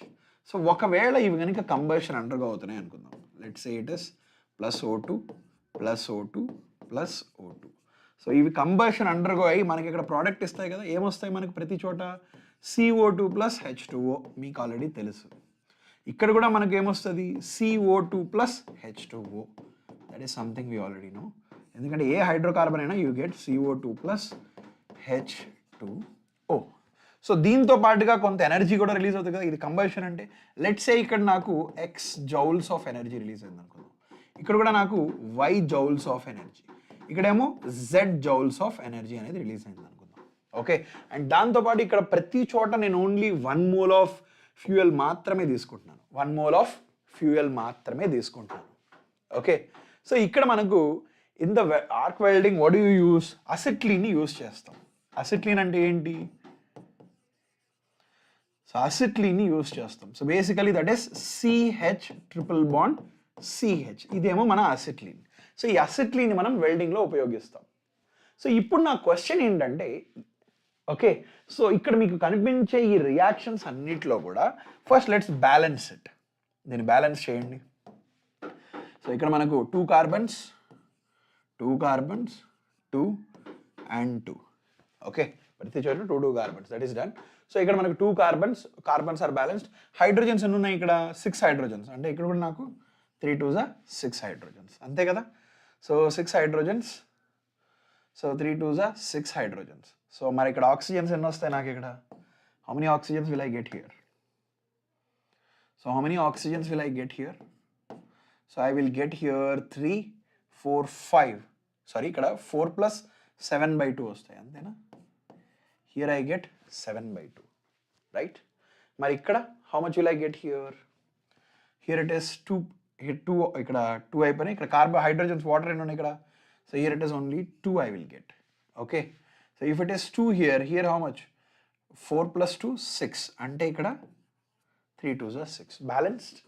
So ఒకవేళ ఇవి కనుక కంబషన్ అండర్గో అవుతున్నాయి అనుకుందాం, let's say it is plus O2 plus O2 plus O2. So ఇవి కంబషన్ అండర్గో అయ్యి మనకి ఇక్కడ ప్రోడక్ట్ ఇస్తాయి కదా, ఏమొస్తాయి మనకి ప్రతి చోట? CO2 ప్లస్ H2O, మీకు ఆల్రెడీ తెలుసు. ఇక్కడ కూడా మనకి ఏమొస్తుంది? CO2 plus H2O, that is something we already know. ఎందుకంటే ఏ హైడ్రోకార్బన్ అయినా you get CO2 plus H2O. So దీంతో పాటుగా కొంత ఎనర్జీ కూడా రిలీజ్ అవుతుంది కదా, ఇది కంబషన్ అంటే. లెట్స్ సే ఇక్కడ నాకు X joules of energy release అయింది అనుకుందాం, ఇక్కడ కూడా నాకు Y జౌల్స్ ఆఫ్ ఎనర్జీ, ఇక్కడేమో Z జౌల్స్ ఆఫ్ ఎనర్జీ అనేది రిలీజ్ అయింది అనుకుందాం. ఓకే, అండ్ దాంతోపాటు ఇక్కడ ప్రతి చోట నేను ఓన్లీ 1 mole ఆఫ్ ఫ్యూయల్ మాత్రమే తీసుకుంటున్నాను, 1 mole ఆఫ్ ఫ్యూయల్ మాత్రమే తీసుకుంటున్నాను. ఓకే, సో ఇక్కడ మనకు in the arc welding what do you use? Acetylene use చేస్తాం. అసిట్లీన్ అంటే ఏంటి? సో అసిట్లీన్ యూస్ చేస్తాం. So basically that is CH triple bond CH, ఇదేమో మన అసిట్లీన్. సో ఈ అసిట్లీన్ మనం వెల్డింగ్లో ఉపయోగిస్తాం. సో ఇప్పుడు నా క్వశ్చన్ ఏంటంటే, ఓకే, సో ఇక్కడ మీకు కనిపించే ఈ రియాక్షన్స్ అన్నిట్లో కూడా ఫస్ట్ లెట్స్ బ్యాలెన్స్ ఇట్. దీన్ని బ్యాలెన్స్ చేయండి. సో ఇక్కడ మనకు 2 కార్బన్స్ 2 and 2. ఓకే, ప్రతి చోట 2 carbons, that is done. So ఇక్కడ మనకు 2 కార్బన్స్ ఆర్ బ్యాలెన్స్డ్. హైడ్రోజన్స్ ఎన్ని ఉన్నాయి? ఇక్కడ 6 హైడ్రోజన్స్, అంటే ఇక్కడ కూడా నాకు 3 2 6 హైడ్రోజన్స్, అంతే కదా. So 6 hydrogens, so 3 2 6 hydrogens. So మరి ఇక్కడ ఆక్సిజన్స్ ఎన్ని వస్తాయి నాకు? ఇక్కడ how many oxygens will I get here? So how many oxygens will I get here? So I will get here 3 4 5, sorry ఇక్కడ 4 + 7/2 వస్తాయి, అంతేనా? Here I get 7/2, right? మరి ఇక్కడ how much will I get here? Here it is 2, ఇక్కడ 2 అయిపోయినాయి. ఇక్కడ హైడ్రోజన్స్ వాటర్ ఎన్ని ఉన్నాయి ఇక్కడ? So here it is only 2 I will get. Okay, so if it is 2 here how much? 4 + 2 6, అంటే ఇక్కడ 3 2 6, బ్యాలెన్స్డ్.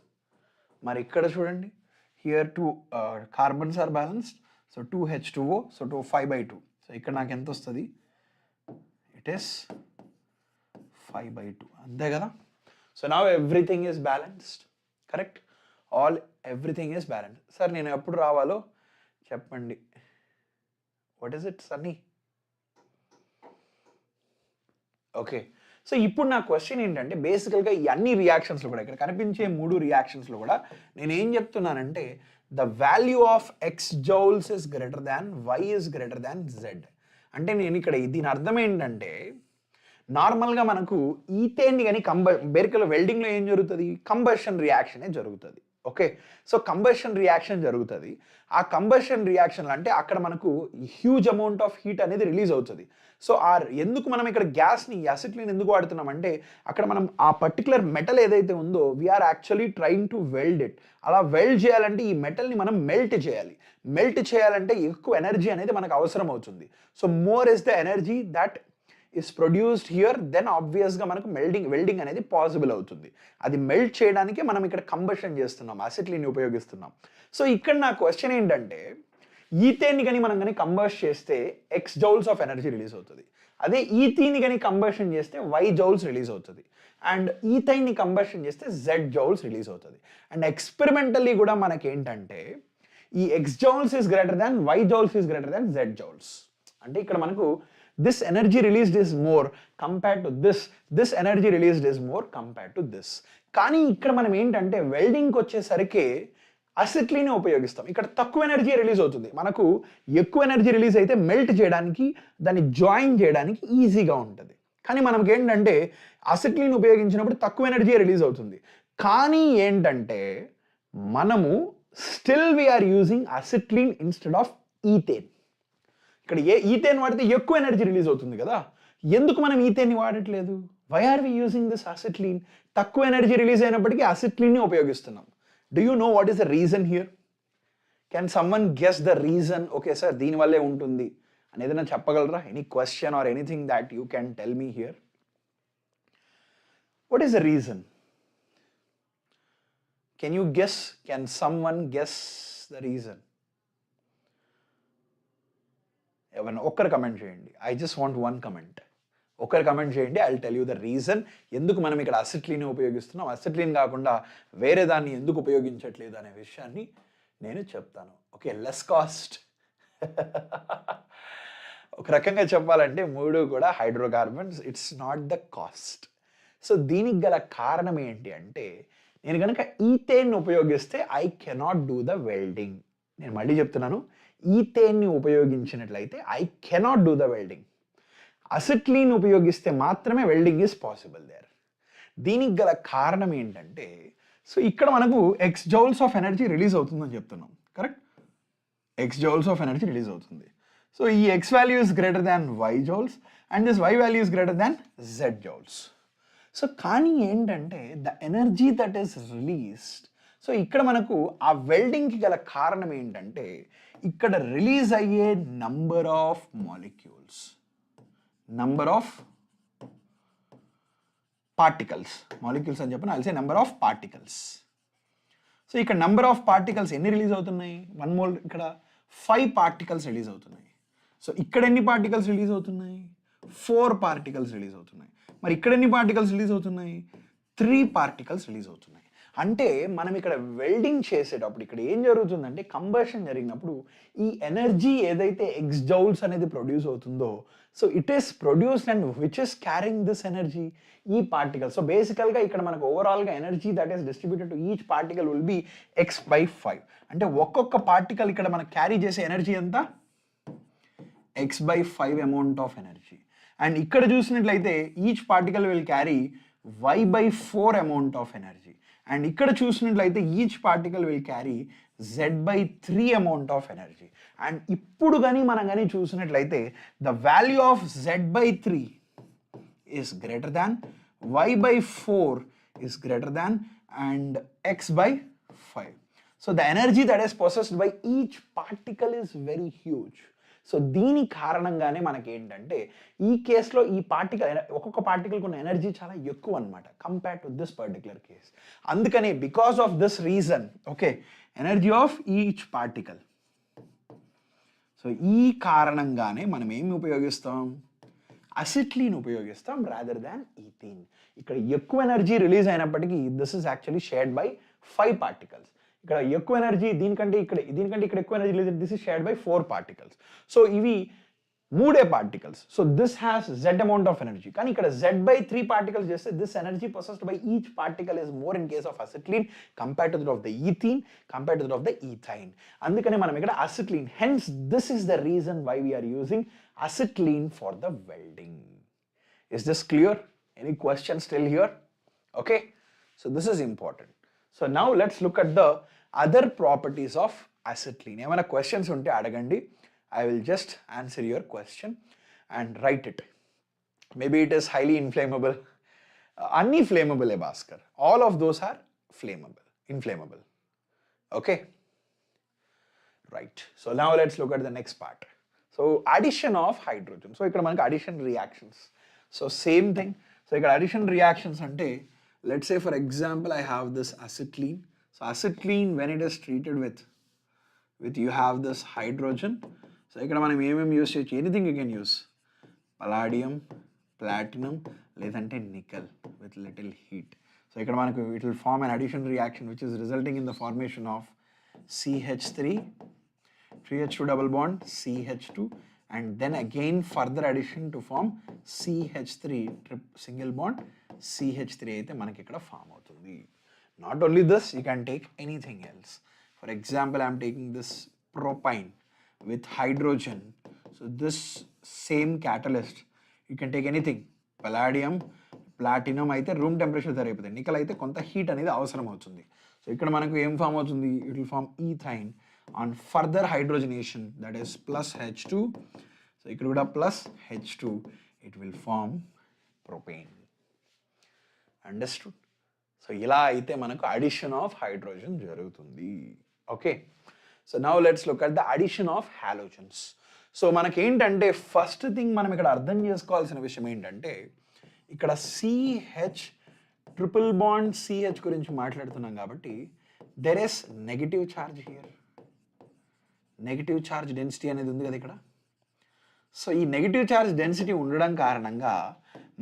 మరి ఇక్కడ చూడండి, here 2 carbons are balanced, so 2 H2O, so 2 5/2. So ఇక్కడ నాకు ఎంత వస్తుంది? ఇట్ ఈస్ 5/2, అంతే కదా. So now everything is balanced, correct? Everything is balanced. Sir నేను ఎప్పుడు రావాలో చెప్పండి. What is it Sunny? Okay, so ఇప్పుడు నా క్వశ్చన్ ఏంటంటే, బేసికల్గా ఈ అన్ని రియాక్షన్స్లో కూడా, ఇక్కడ కనిపించే 3 రియాక్షన్స్లో కూడా నేను ఏం చెప్తున్నానంటే, the value of X joules is greater than Y is greater than Z. అంటే నేను ఇక్కడ దీని అర్థం ఏంటంటే, నార్మల్గా మనకు ఈథేన్ కానీ బేసికల్గా వెల్డింగ్లో ఏం జరుగుతుంది? కంబషన్ రియాక్షనే జరుగుతుంది. ఓకే, సో కంబషన్ రియాక్షన్ జరుగుతుంది. ఆ కంబషన్ రియాక్షన్ అంటే అక్కడ మనకు హ్యూజ్ అమౌంట్ ఆఫ్ హీట్ అనేది రిలీజ్ అవుతుంది. సో ఎందుకు మనం ఇక్కడ గ్యాస్ని అసిట్లీన్ ఎందుకు వాడుతున్నాం అంటే, అక్కడ మనం ఆ పర్టికులర్ మెటల్ ఏదైతే ఉందో we're actually trying to weld it. అలా వెల్డ్ చేయాలంటే ఈ మెటల్ని మనం మెల్ట్ చేయాలి. మెల్ట్ చేయాలంటే ఎక్కువ ఎనర్జీ అనేది మనకు అవసరం అవుతుంది. So more is the energy that is produced here, then ఆబ్వియస్గా మనకు వెల్డింగ్ అనేది పాసిబుల్ అవుతుంది. అది మెల్ట్ చేయడానికి మనం ఇక్కడ కంబషన్ చేస్తున్నాం, అసిట్లీన్ ఉపయోగిస్తున్నాం. సో ఇక్కడ నా క్వశ్చన్ ఏంటంటే, ఈథేన్ని కానీ మనం కానీ కంబస్ట్ చేస్తే X joules of energy release అవుతుంది. అదే ఈథీన్ని కానీ కంబషన్ చేస్తే Y జౌల్స్ రిలీజ్ అవుతుంది. అండ్ ఈథైన్ని కంబషన్ చేస్తే Z జౌల్స్ రిలీజ్ అవుతుంది. అండ్ ఎక్స్పెరిమెంటల్లీ కూడా మనకి ఏంటంటే, ఈ X joules is greater than Y joules is greater than Z joules. అంటే ఇక్కడ మనకు this energy released is more compared to this energy released is more compared to this. కానీ ఇక్కడ మనం ఏంటంటే వెల్డింగ్కి వచ్చేసరికి అసిట్లీనే ఉపయోగిస్తాం. ఇక్కడ తక్కువ ఎనర్జీ రిలీజ్ అవుతుంది, మనకు ఎక్కువ ఎనర్జీ రిలీజ్ అయితే మెల్ట్ చేయడానికి దాన్ని జాయిన్ చేయడానికి ఈజీగా ఉంటుంది. కానీ మనకి ఏంటంటే అసిట్లీన్ ఉపయోగించినప్పుడు తక్కువ ఎనర్జీ రిలీజ్ అవుతుంది. కానీ ఏంటంటే మనము still we are using acetylene instead of ethane. ఇక్కడ ఈథేన్ వాడితే ఎక్కువ ఎనర్జీ రిలీజ్ అవుతుంది కదా, ఎందుకు మనం ఈథేన్ని వాడట్లేదు? Why are we using this acetylene? తక్కువ ఎనర్జీ రిలీజ్ అయినప్పటికీ అసిట్లీన్ని ఉపయోగిస్తున్నాం. Do you know what is the reason here? Can someone guess the reason? Okay sir, దీనివల్లే ఉంటుంది అనేది నేను చెప్పగలరా? Any question or anything that you can tell me here? What is the reason? Can you guess? Can someone guess the reason? ఎవరైనా ఒక్కరు కమెంట్ చేయండి. I just want one comment. ఒకరు కమెంట్ చేయండి, I will tell you the reason ఎందుకు మనం ఇక్కడ అసిట్లీన్ ఉపయోగిస్తున్నాం, అసిట్లీన్ కాకుండా వేరే దాన్ని ఎందుకు ఉపయోగించట్లేదు అనే విషయాన్ని నేను చెప్తాను. Okay, less cost. ఒక రకంగా చెప్పాలంటే మూడు కూడా hydrocarbons, it's not the cost. So దీనికి గల కారణం ఏంటి అంటే, నేను కనుక ఈథేన్ ఉపయోగిస్తే I cannot do the welding. నేను మళ్ళీ చెప్తున్నాను, ఈథేన్ని ఉపయోగించినట్లయితే I cannot do the welding. Acetylene ఉపయోగిస్తే మాత్రమే వెల్డింగ్ ఈజ్ పాసిబుల్ దేర్. దీనికి గల కారణం ఏంటంటే, సో ఇక్కడ మనకు x joules of energy release అవుతుందని చెప్తున్నాం, correct? X joules of energy release అవుతుంది. సో ఈ x value is greater than y joules and this y value is greater than z joules. So కానీ ఏంటంటే the energy that is released, so ఇక్కడ మనకు ఆ వెల్డింగ్కి గల కారణం ఏంటంటే, ఇక్కడ రిలీజ్ అయ్యే number of molecules, number of particles, molecules అని చెప్పిన అల్సే నంబర్ ఆఫ్ పార్టికల్స్. సో ఇక్కడ నంబర్ ఆఫ్ పార్టికల్స్ ఎన్ని రిలీజ్ అవుతున్నాయి? 1 మోల్, ఇక్కడ 5 పార్టికల్స్ రిలీజ్ అవుతున్నాయి. సో ఇక్కడ ఎన్ని పార్టికల్స్ రిలీజ్ అవుతున్నాయి? 4 పార్టికల్స్ రిలీజ్ అవుతున్నాయి. మరి ఇక్కడ ఎన్ని పార్టికల్స్ రిలీజ్ అవుతున్నాయి? 3 పార్టికల్స్ రిలీజ్ అవుతున్నాయి. అంటే మనం ఇక్కడ వెల్డింగ్ చేసేటప్పుడు ఇక్కడ ఏం జరుగుతుందంటే, కంబషన్ జరిగినప్పుడు ఈ ఎనర్జీ ఏదైతే ఎక్స్ జౌల్స్ అనేది ప్రొడ్యూస్ అవుతుందో, so it is produced and which is carrying this energy? ఈ పార్టికల్. సో బేసికల్గా ఇక్కడ మనకు ఓవరాల్గా energy that is distributed to each particle will be x/5. అంటే ఒక్కొక్క పార్టికల్ ఇక్కడ మనకు క్యారీ చేసే ఎనర్జీ ఎంత? x/5 amount of energy. And ఇక్కడ చూసినట్లయితే each particle will carry y/4 amount of energy. And ఇక్కడ చూసినట్లయితే each particle will carry z/3 amount of energy. And ఇప్పుడు కానీ మనం కానీ చూసినట్లయితే the value of z/3 is greater than, y/4 is greater than, and x/5. So the energy that is possessed by each particle is very huge. So దీని కారణంగానే మనకి ఏంటంటే ఈ కేసులో ఈ పార్టికల్, ఒక్కొక్క పార్టికల్కి ఉన్న ఎనర్జీ చాలా ఎక్కువ అనమాట compare to this particular case. అందుకని because of this reason, okay, energy of each particle, so ఈ కారణంగానే మనం ఏమి ఉపయోగిస్తాం? అసిట్లీన్ ఉపయోగిస్తాం రాదర్ దాన్ ఈథేన్. ఇక్కడ ఎక్కువ ఎనర్జీ రిలీజ్ అయినప్పటికీ this is actually shared by 5 particles. ఇక్కడ ఎక్కువ ఎనర్జీ దీనికంటే ఇక్కడ ఎక్కువ energy release, this is shared by 4 particles. So ఇవి 3 particles. So this has z amount of energy. కానీ ఇక్కడ z/3 పార్టికల్స్ చేస్తే this energy possessed by each particle is more in case of acetylene compare to that of the ethene, compare to that of the ethyne. అందుకనే మనం ఇక్కడ acetylene, hence this is the reason why we're using acetylene for the welding. Is this clear? Any questions still here? Okay, so this is important. So now let's look at the other properties of acetylene. Emana questions unte adagandi, I will just answer your question and write it. Maybe it is highly inflammable, anni flammable Bhaskar, all of those are flammable, inflammable. Okay, right. So now let's look at the next part. So addition of hydrogen. So ikkada manaku addition reactions. So same thing. So ikkada addition reactions ante, let's say for example I have this acetylene. So acetylene, when it is treated with you have this hydrogen. So ikkada manam em use cheyochu, anything you can use, palladium, platinum, ledante nickel with little heat. So ikkada manaku it will form an addition reaction which is resulting in the formation of CH3, 3H2 double bond, CH2, and then again further addition to form CH3 single bond CH3 అయితే మనకి ఇక్కడ ఫామ్ అవుతుంది. Not only this, you can take anything else. For example, I am taking this propine with hydrogen. So this same catalyst, you can take anything. Palladium, platinum అయితే రూమ్ టెంపరేచర్ దగ్గర అయిపోతుంది. నికెల్ అయితే కొంత హీట్ అనేది అవసరం అవుతుంది. సో ఇక్కడ మనకు ఏం ఫామ్ అవుతుంది? It will form ethyne on further hydrogenation, that is plus H2. So ఇక్కడ కూడా plus H2, it will form propane. Understood? So ఇలా అయితే మనకు అడిషన్ ఆఫ్ హైడ్రోజన్ జరుగుతుంది. Okay, so now let's look at the addition of halogens. So మనకేంటంటే ఫస్ట్ థింగ్ మనం ఇక్కడ అర్థం చేసుకోవాల్సిన విషయం ఏంటంటే, ఇక్కడ CH ట్రిపుల్ బాండ్ CH గురించి మాట్లాడుతున్నాం కాబట్టి there is negative charge here. Negative charge density అనేది ఉంది కదా ఇక్కడ. సో ఈ నెగిటివ్ ఛార్జ్ డెన్సిటీ ఉండడం కారణంగా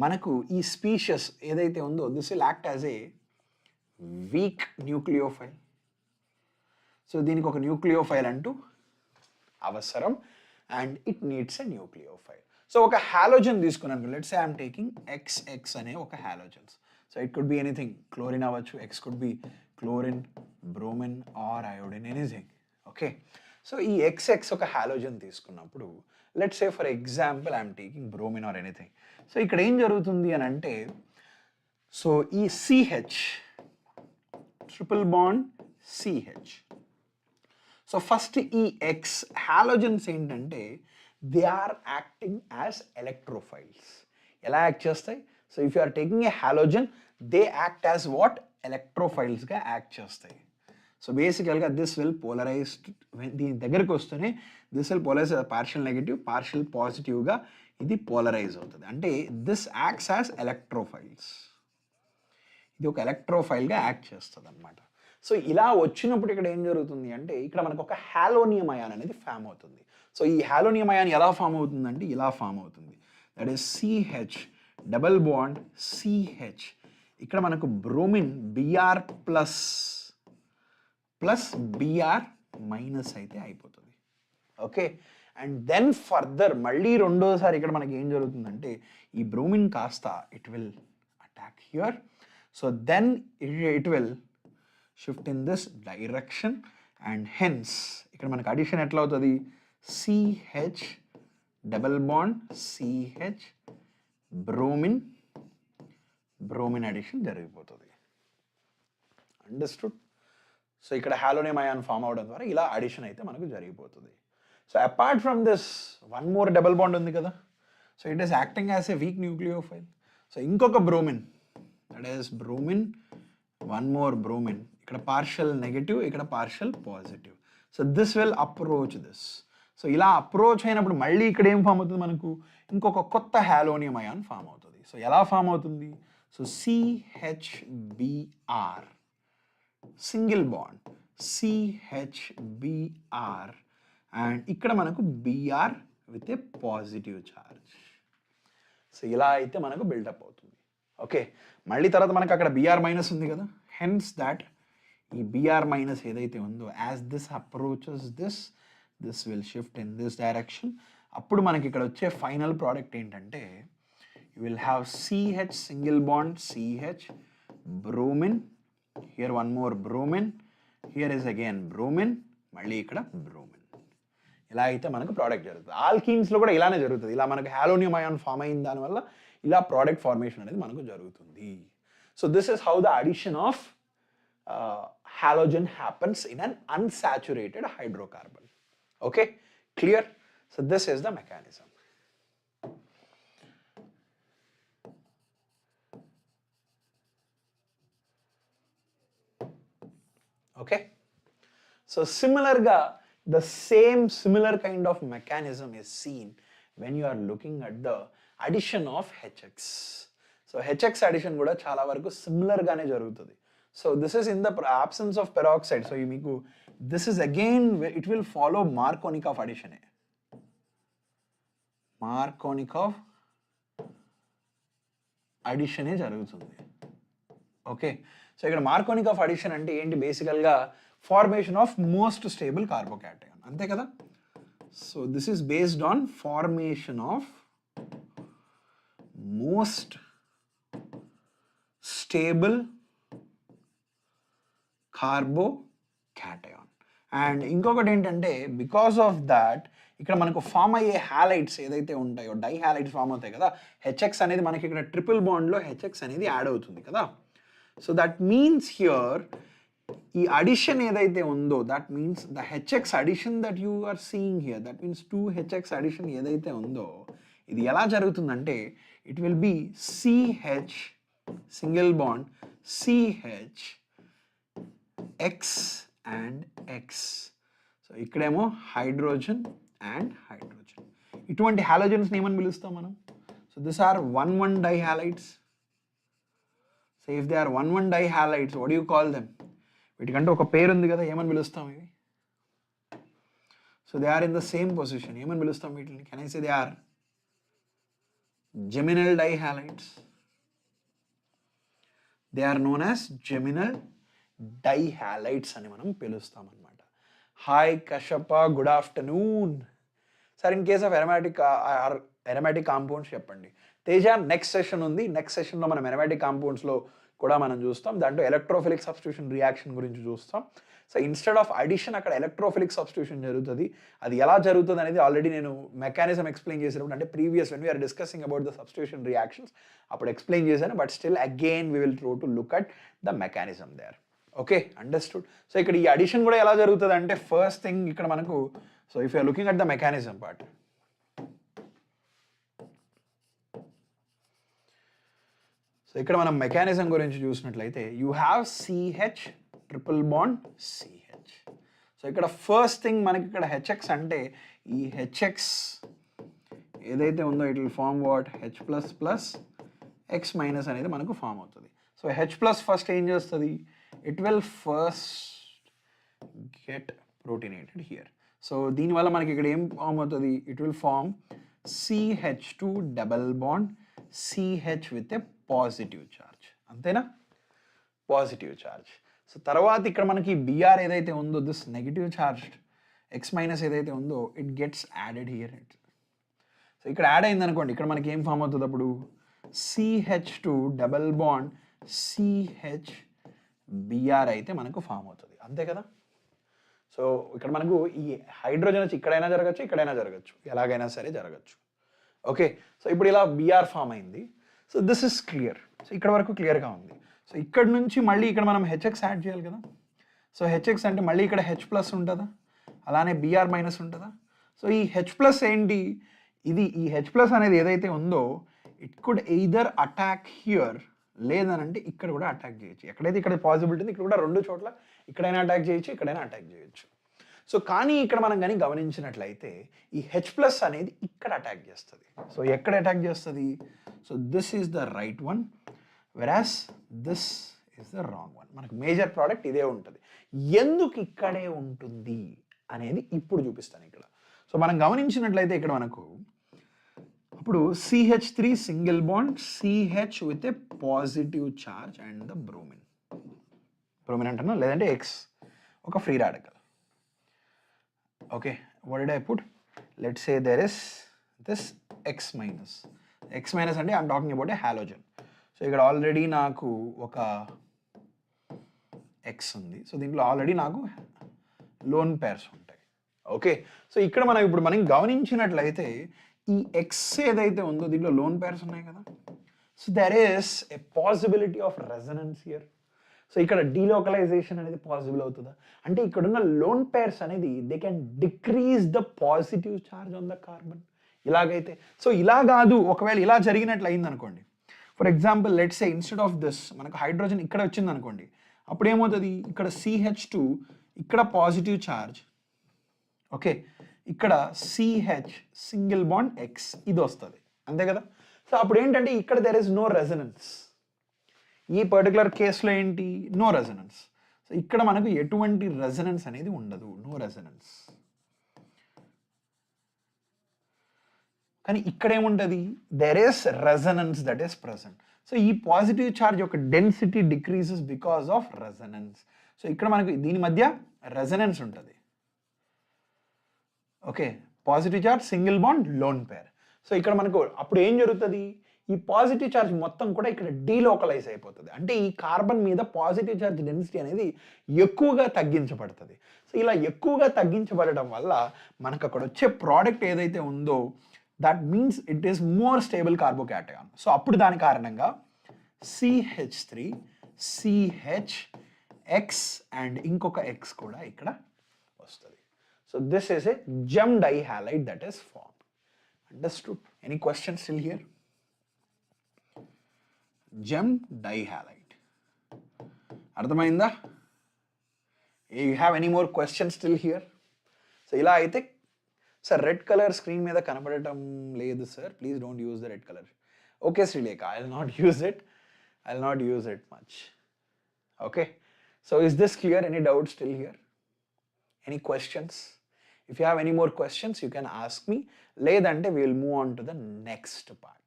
మనకు ఈ స్పీషియస్ ఏదైతే ఉందో this will act as a weak nucleophile. So దీనికి ఒక న్యూక్లియోఫైల్ అంటూ అవసరం, and it needs a nucleophile. So ఒక హాలోజన్ తీసుకున్నాను, let's say I'm taking XX అనే ఒక halogens. So it could be anything, chlorine అవ్వచ్చు, X could be chlorine, bromine or iodine, anything. Okay, so ఈ XX ఒక హాలోజన్ తీసుకున్నప్పుడు let's say for example I'm taking bromine or anything. So ఇక్కడ ఏం జరుగుతుంది అని అంటే, సో ఈ CH triple bond CH, so first ఈ X హాలోజన్స్ ఏంటంటే they are acting as electrophiles. ఎలా యాక్ట్ చేస్తాయి? So if you are taking a halogen, they act as what? ఎలక్ట్రోఫైల్స్గా యాక్ట్ చేస్తాయి. సో బేసికల్గా దిస్ విల్ పోలరైజ్, దీని దగ్గరికి వస్తూనే this will polarize partial negative, partial పాజిటివ్గా ఇది పోలరైజ్ అవుతుంది. అంటే దిస్ యాక్ట్స్ యాజ్ ఎలక్ట్రోఫైల్స్. ఇది ఒక ఎలక్ట్రోఫైల్గా యాక్ట్ చేస్తుంది అనమాట. సో ఇలా వచ్చినప్పుడు ఇక్కడ ఏం జరుగుతుంది అంటే, ఇక్కడ మనకు ఒక హాలోనియం అయాన్ అనేది ఫామ్ అవుతుంది. సో ఈ హాలోనియం అయాన్ ఎలా ఫామ్ అవుతుందంటే ఇలా ఫామ్ అవుతుంది, that is CH double bond CH. ఇక్కడ మనకు bromine Br plus plus Br minus అయితే అయిపోతుంది. ఓకే, అండ్ దెన్ ఫర్దర్ మళ్ళీ రెండోసారి ఇక్కడ మనకి ఏం జరుగుతుందంటే ఈ బ్రోమిన్ కాస్త it will attack here. So then it will shift in this direction, and hence ఇక్కడ మనకు అడిషన్ ఎట్లా అవుతుంది? CH double bond CH bromine, bromine addition జరిగిపోతుంది. అండర్స్టూడ్? సో ఇక్కడ హాలోనియం అయాన్ ఫామ్ అవడం ద్వారా ఇలా అడిషన్ అయితే మనకు జరిగిపోతుంది. So apart from this one more double bond ఉంది కదా, so it is acting as a weak nucleophile. So ఇంకొక bromine, that is bromine, one more bromine, ఇక్కడ పార్షియల్ నెగటివ్, ఇక్కడ partial positive. So this will approach this. So ఇలా అప్రోచ్ అయినప్పుడు మళ్ళీ ఇక్కడ ఏం ఫామ్ అవుతుంది? మనకు ఇంకొక కొత్త హాలోనియం అయాన్ ఫామ్ అవుతుంది. సో ఎలా ఫామ్ అవుతుంది? So CHBr single bond CHBr, and ఇక్కడ మనకు Br with a positive charge. So ఇలా అయితే మనకు బిల్డప్ అవుతుంది. ఓకే, మళ్ళీ తర్వాత మనకు అక్కడ Br మైనస్ ఉంది కదా, హెన్స్ దాట్ ఈ Br మైనస్ ఏదైతే ఉందో as this approaches this will shift in this direction. అప్పుడు మనకి ఇక్కడ వచ్చే ఫైనల్ ప్రోడక్ట్ ఏంటంటే you will have CH single bond CH bromine, here one more bromine, here is again bromine, మళ్ళీ ఇక్కడ బ్రోమిన్. ఇలా అయితే మనకు ప్రోడక్ట్ జరుగుతుంది. ఆల్కీన్స్లో కూడా ఇలానే జరుగుతుంది. ఇలా మనకు హాలోనియం అయాన్ ఫామ్ అయిన దానివల్ల ఇలా ప్రోడక్ట్ ఫార్మేషన్ అనేది మనకు జరుగుతుంది. So this is how the addition of halogen happens in an unsaturated hydrocarbon. Okay, clear? So this is the mechanism. Okay, so the similar kind of mechanism is seen when you are looking at the addition of HX. So HX addition kuda chala varaku similar gaane jarugutundi. So this is in the absence of peroxide. So this is again, it will follow Markovnikov addition. Markovnikov addition jarugutundi. Okay, so ikkada Markovnikov addition ante enti basically ga formation of most stable carbocation ante kada. So this is based on formation of most stable carbocation. And ఇంకొకటి ఏంటంటే బికాస్ ఆఫ్ దాట్ ఇక్కడ మనకు ఫామ్ అయ్యే హ్యాలైట్స్ ఏదైతే ఉంటాయో డై హ్యాలైట్స్ ఫామ్ అవుతాయి కదా, హెచ్ఎక్స్ అనేది మనకి ఇక్కడ ట్రిపుల్ బాండ్లో హెచ్ఎక్స్ అనేది యాడ్ అవుతుంది కదా. సో దట్ మీన్స్ హియర్ ఈ అడిషన్ ఏదైతే ఉందో that means the HX addition that you are seeing here, that means 2 HX addition ఏదైతే ఉందో ఇది ఎలా జరుగుతుందంటే it will be CH single bond CH X and X. So ఇక్కడేమో హైడ్రోజన్ అండ్ హైడ్రోజన్. ఇటువంటి హాలోజన్స్ని ఏమని పిలుస్తాం మనం? So this are 1,1 dihalides. So if they are 1,1 dihalides what you call them? వీటికంటే ఒక పేరు ఉంది కదా, ఏమని పిలుస్తాం ఇవి? So they are in the same position. ఏమని పిలుస్తాం వీటిని? Can I say they are geminal dihalides. They are known as geminal dihalides అని మనం పిలుస్తాం అన్నమాట. Hi Kashyapa, good afternoon sir. In case of aromatic compounds చెప్పండి. తేజ నెక్స్ట్ సెషన్ ఉంది, నెక్స్ట్ సెషన్లో మనం అరోమాటిక్ కాంపౌండ్స్లో కూడా మనం చూస్తాం. దాంట్లో ఎలక్ట్రోఫిలిక్ సబ్స్టిట్యూషన్ రియాక్షన్ గురించి చూస్తాం. సో ఇన్స్టెడ్ ఆఫ్ అడిషన్ అక్కడ ఎలక్ట్రోఫిలిక్ సబ్స్టిట్యూషన్ జరుగుతుంది. అది ఎలా జరుగుతుంది అనేది ఆల్రెడీ నేను మెకానిజం ఎక్స్ప్లెయిన్ చేసినప్పుడు, అంటే previous when we're discussing about the substitution reactions అప్పుడు ఎక్స్ప్లెయిన్ చేశాను. But still again we will try to look at the mechanism there. Okay, understood. So ఇక్కడ ఈ అడిషన్ కూడా ఎలా జరుగుతుంది అంటే ఫస్ట్ థింగ్ ఇక్కడ మనకు, so if you're looking at the mechanism part, so ఇక్కడ మనం మెకానిజం గురించి చూసినట్లయితే you have CH triple bond CH. So ఇక్కడ ఫస్ట్ థింగ్ మనకి ఇక్కడ హెచ్ఎక్స్ అంటే ఈ హెచ్ఎక్స్ ఏదైతే ఉందో it will form what H plus plus X minus అనేది మనకు ఫామ్ అవుతుంది. సో హెచ్ ప్లస్ ఫస్ట్ ఏం చేస్తుంది? It will first get protonated here. So దీనివల్ల మనకి ఇక్కడ ఏం ఫామ్ అవుతుంది? It will form CH2 double bond CH with a positive charge. అంతేనా? Positive charge. సో తర్వాత ఇక్కడ మనకి బిఆర్ ఏదైతే ఉందో this negative charge X minus ఏదైతే ఉందో it gets added here. So ఇక్కడ యాడ్ అయింది అనుకోండి, ఇక్కడ మనకి ఏం ఫామ్ అవుతుంది అప్పుడు? CH2 double bond CH BR అయితే మనకు ఫామ్ అవుతుంది. అంతే కదా? సో ఇక్కడ మనకు ఈ హైడ్రోజన్ వచ్చి ఇక్కడైనా జరగచ్చు, ఇక్కడైనా జరగచ్చు, ఎలాగైనా సరే జరగచ్చు. ఓకే, సో ఇప్పుడు ఇలా బిఆర్ ఫామ్ అయింది. So this is clear. So ఇక్కడ వరకు క్లియర్గా ఉంది. సో ఇక్కడ నుంచి మళ్ళీ ఇక్కడ మనం హెచ్ఎక్స్ యాడ్ చేయాలి కదా. సో హెచ్ఎక్స్ అంటే మళ్ళీ ఇక్కడ హెచ్ ప్లస్ ఉంటుందా, అలానే బిఆర్ మైనస్ ఉంటుందా? సో ఈ హెచ్ ప్లస్ ఏంటి? ఇది ఈ హెచ్ ప్లస్ అనేది ఏదైతే ఉందో it could either attack here, లేదనంటే ఇక్కడ కూడా అటాక్ చేయొచ్చు. ఎక్కడైతే ఇక్కడ పాసిబిలిటీ ఉంది ఇక్కడ కూడా రెండు చోట్ల ఇక్కడైనా అటాక్ చేయొచ్చు, ఇక్కడైనా అటాక్ చేయొచ్చు. సో కానీ ఇక్కడ మనం కానీ గమనించినట్లయితే ఈ హెచ్ ప్లస్ అనేది ఇక్కడ అటాక్ చేస్తుంది. సో ఎక్కడ అటాక్ చేస్తుంది? So this is the right one, వెరాస్ this is the wrong one. మనకు మేజర్ ప్రోడక్ట్ ఇదే ఉంటుంది. ఎందుకు ఇక్కడే ఉంటుంది అనేది ఇప్పుడు చూపిస్తాను ఇక్కడ. సో మనం గమనించినట్లయితే ఇక్కడ మనకు ఇప్పుడు CH3 single bond CH with a positive charge and the bromine. Bromine అంటున్నా, లేదంటే ఎక్స్ ఒక free radical. Okay, what did I put? Let's say there is this X minus. X minus అంటే I'm talking about a halogen. So ఇక్కడ ఆల్రెడీ నాకు ఒక ఎక్స్ ఉంది. సో దీంట్లో ఆల్రెడీ నాకు లోన్ పేర్స్ ఉంటాయి. ఓకే, సో ఇక్కడ మనం గమనించినట్లయితే ఈ ఎక్స్ ఏదైతే ఉందో దీంట్లో లోన్ పేర్స్ ఉన్నాయి కదా. So there is a possibility of resonance here. So ఇక్కడ డీలోకలైజేషన్ అనేది పాసిబుల్ అవుతుందా అంటే ఇక్కడున్న లోన్ పేర్స్ అనేది they can decrease the positive charge on the carbon. ఇలాగైతే సో ఇలా కాదు, ఒకవేళ ఇలా జరిగినట్లు అయింది అనుకోండి. For example let's say instead of this మనకు హైడ్రోజన్ ఇక్కడ వచ్చింది అనుకోండి, అప్పుడు ఏమవుతుంది? ఇక్కడ CH2 ఇక్కడ పాజిటివ్ చార్జ్, ఓకే, ఇక్కడ CH సింగిల్ బాండ్ ఎక్స్ ఇది వస్తుంది, అంతే కదా. సో అప్పుడు ఏంటంటే ఇక్కడ దెర్ ఇస్ నో రెజనెన్స్. ఈ పర్టికులర్ కేసులో ఏంటి? No resonance. సో ఇక్కడ మనకు ఎటువంటి రెజనెన్స్ అనేది ఉండదు, నో రెజనెన్స్. కానీ ఇక్కడ ఏముంటుంది? There is resonance that is present. So ఈ పాజిటివ్ చార్జ్ యొక్క density decreases because of resonance. So ఇక్కడ మనకు దీని మధ్య రెజనెన్స్ ఉంటుంది. Okay, positive charge single bond lone pair. So ఇక్కడ మనకు అప్పుడు ఏం జరుగుతుంది, ఈ పాజిటివ్ ఛార్జ్ మొత్తం కూడా ఇక్కడ డీలోకలైజ్ అయిపోతుంది. అంటే ఈ కార్బన్ మీద పాజిటివ్ ఛార్జ్ డెన్సిటీ అనేది ఎక్కువగా తగ్గించబడుతుంది. సో ఇలా ఎక్కువగా తగ్గించబడడం వల్ల మనకు అక్కడ వచ్చే ప్రోడక్ట్ ఏదైతే ఉందో that means it is more stable carbocation. So అప్పుడు దాని కారణంగా CH3 CH X అండ్ ఇంకొక X కూడా ఇక్కడ వస్తుంది. So this is a gem dihalide that is form. Understood? Any questions still here? Gem dihalide. అర్థమైందా? You have any more questions still here? So ఇలా అయితే సార్ రెడ్ కలర్ స్క్రీన్ మీద కనపడటం లేదు sir, please don't use the red colour. Okay Srilekha, I will not use it, I will not use it much. Okay, so is this clear? Any doubt still here? Any questions? If you have any more questions, you can ask me. Ledante we will move on to the next part.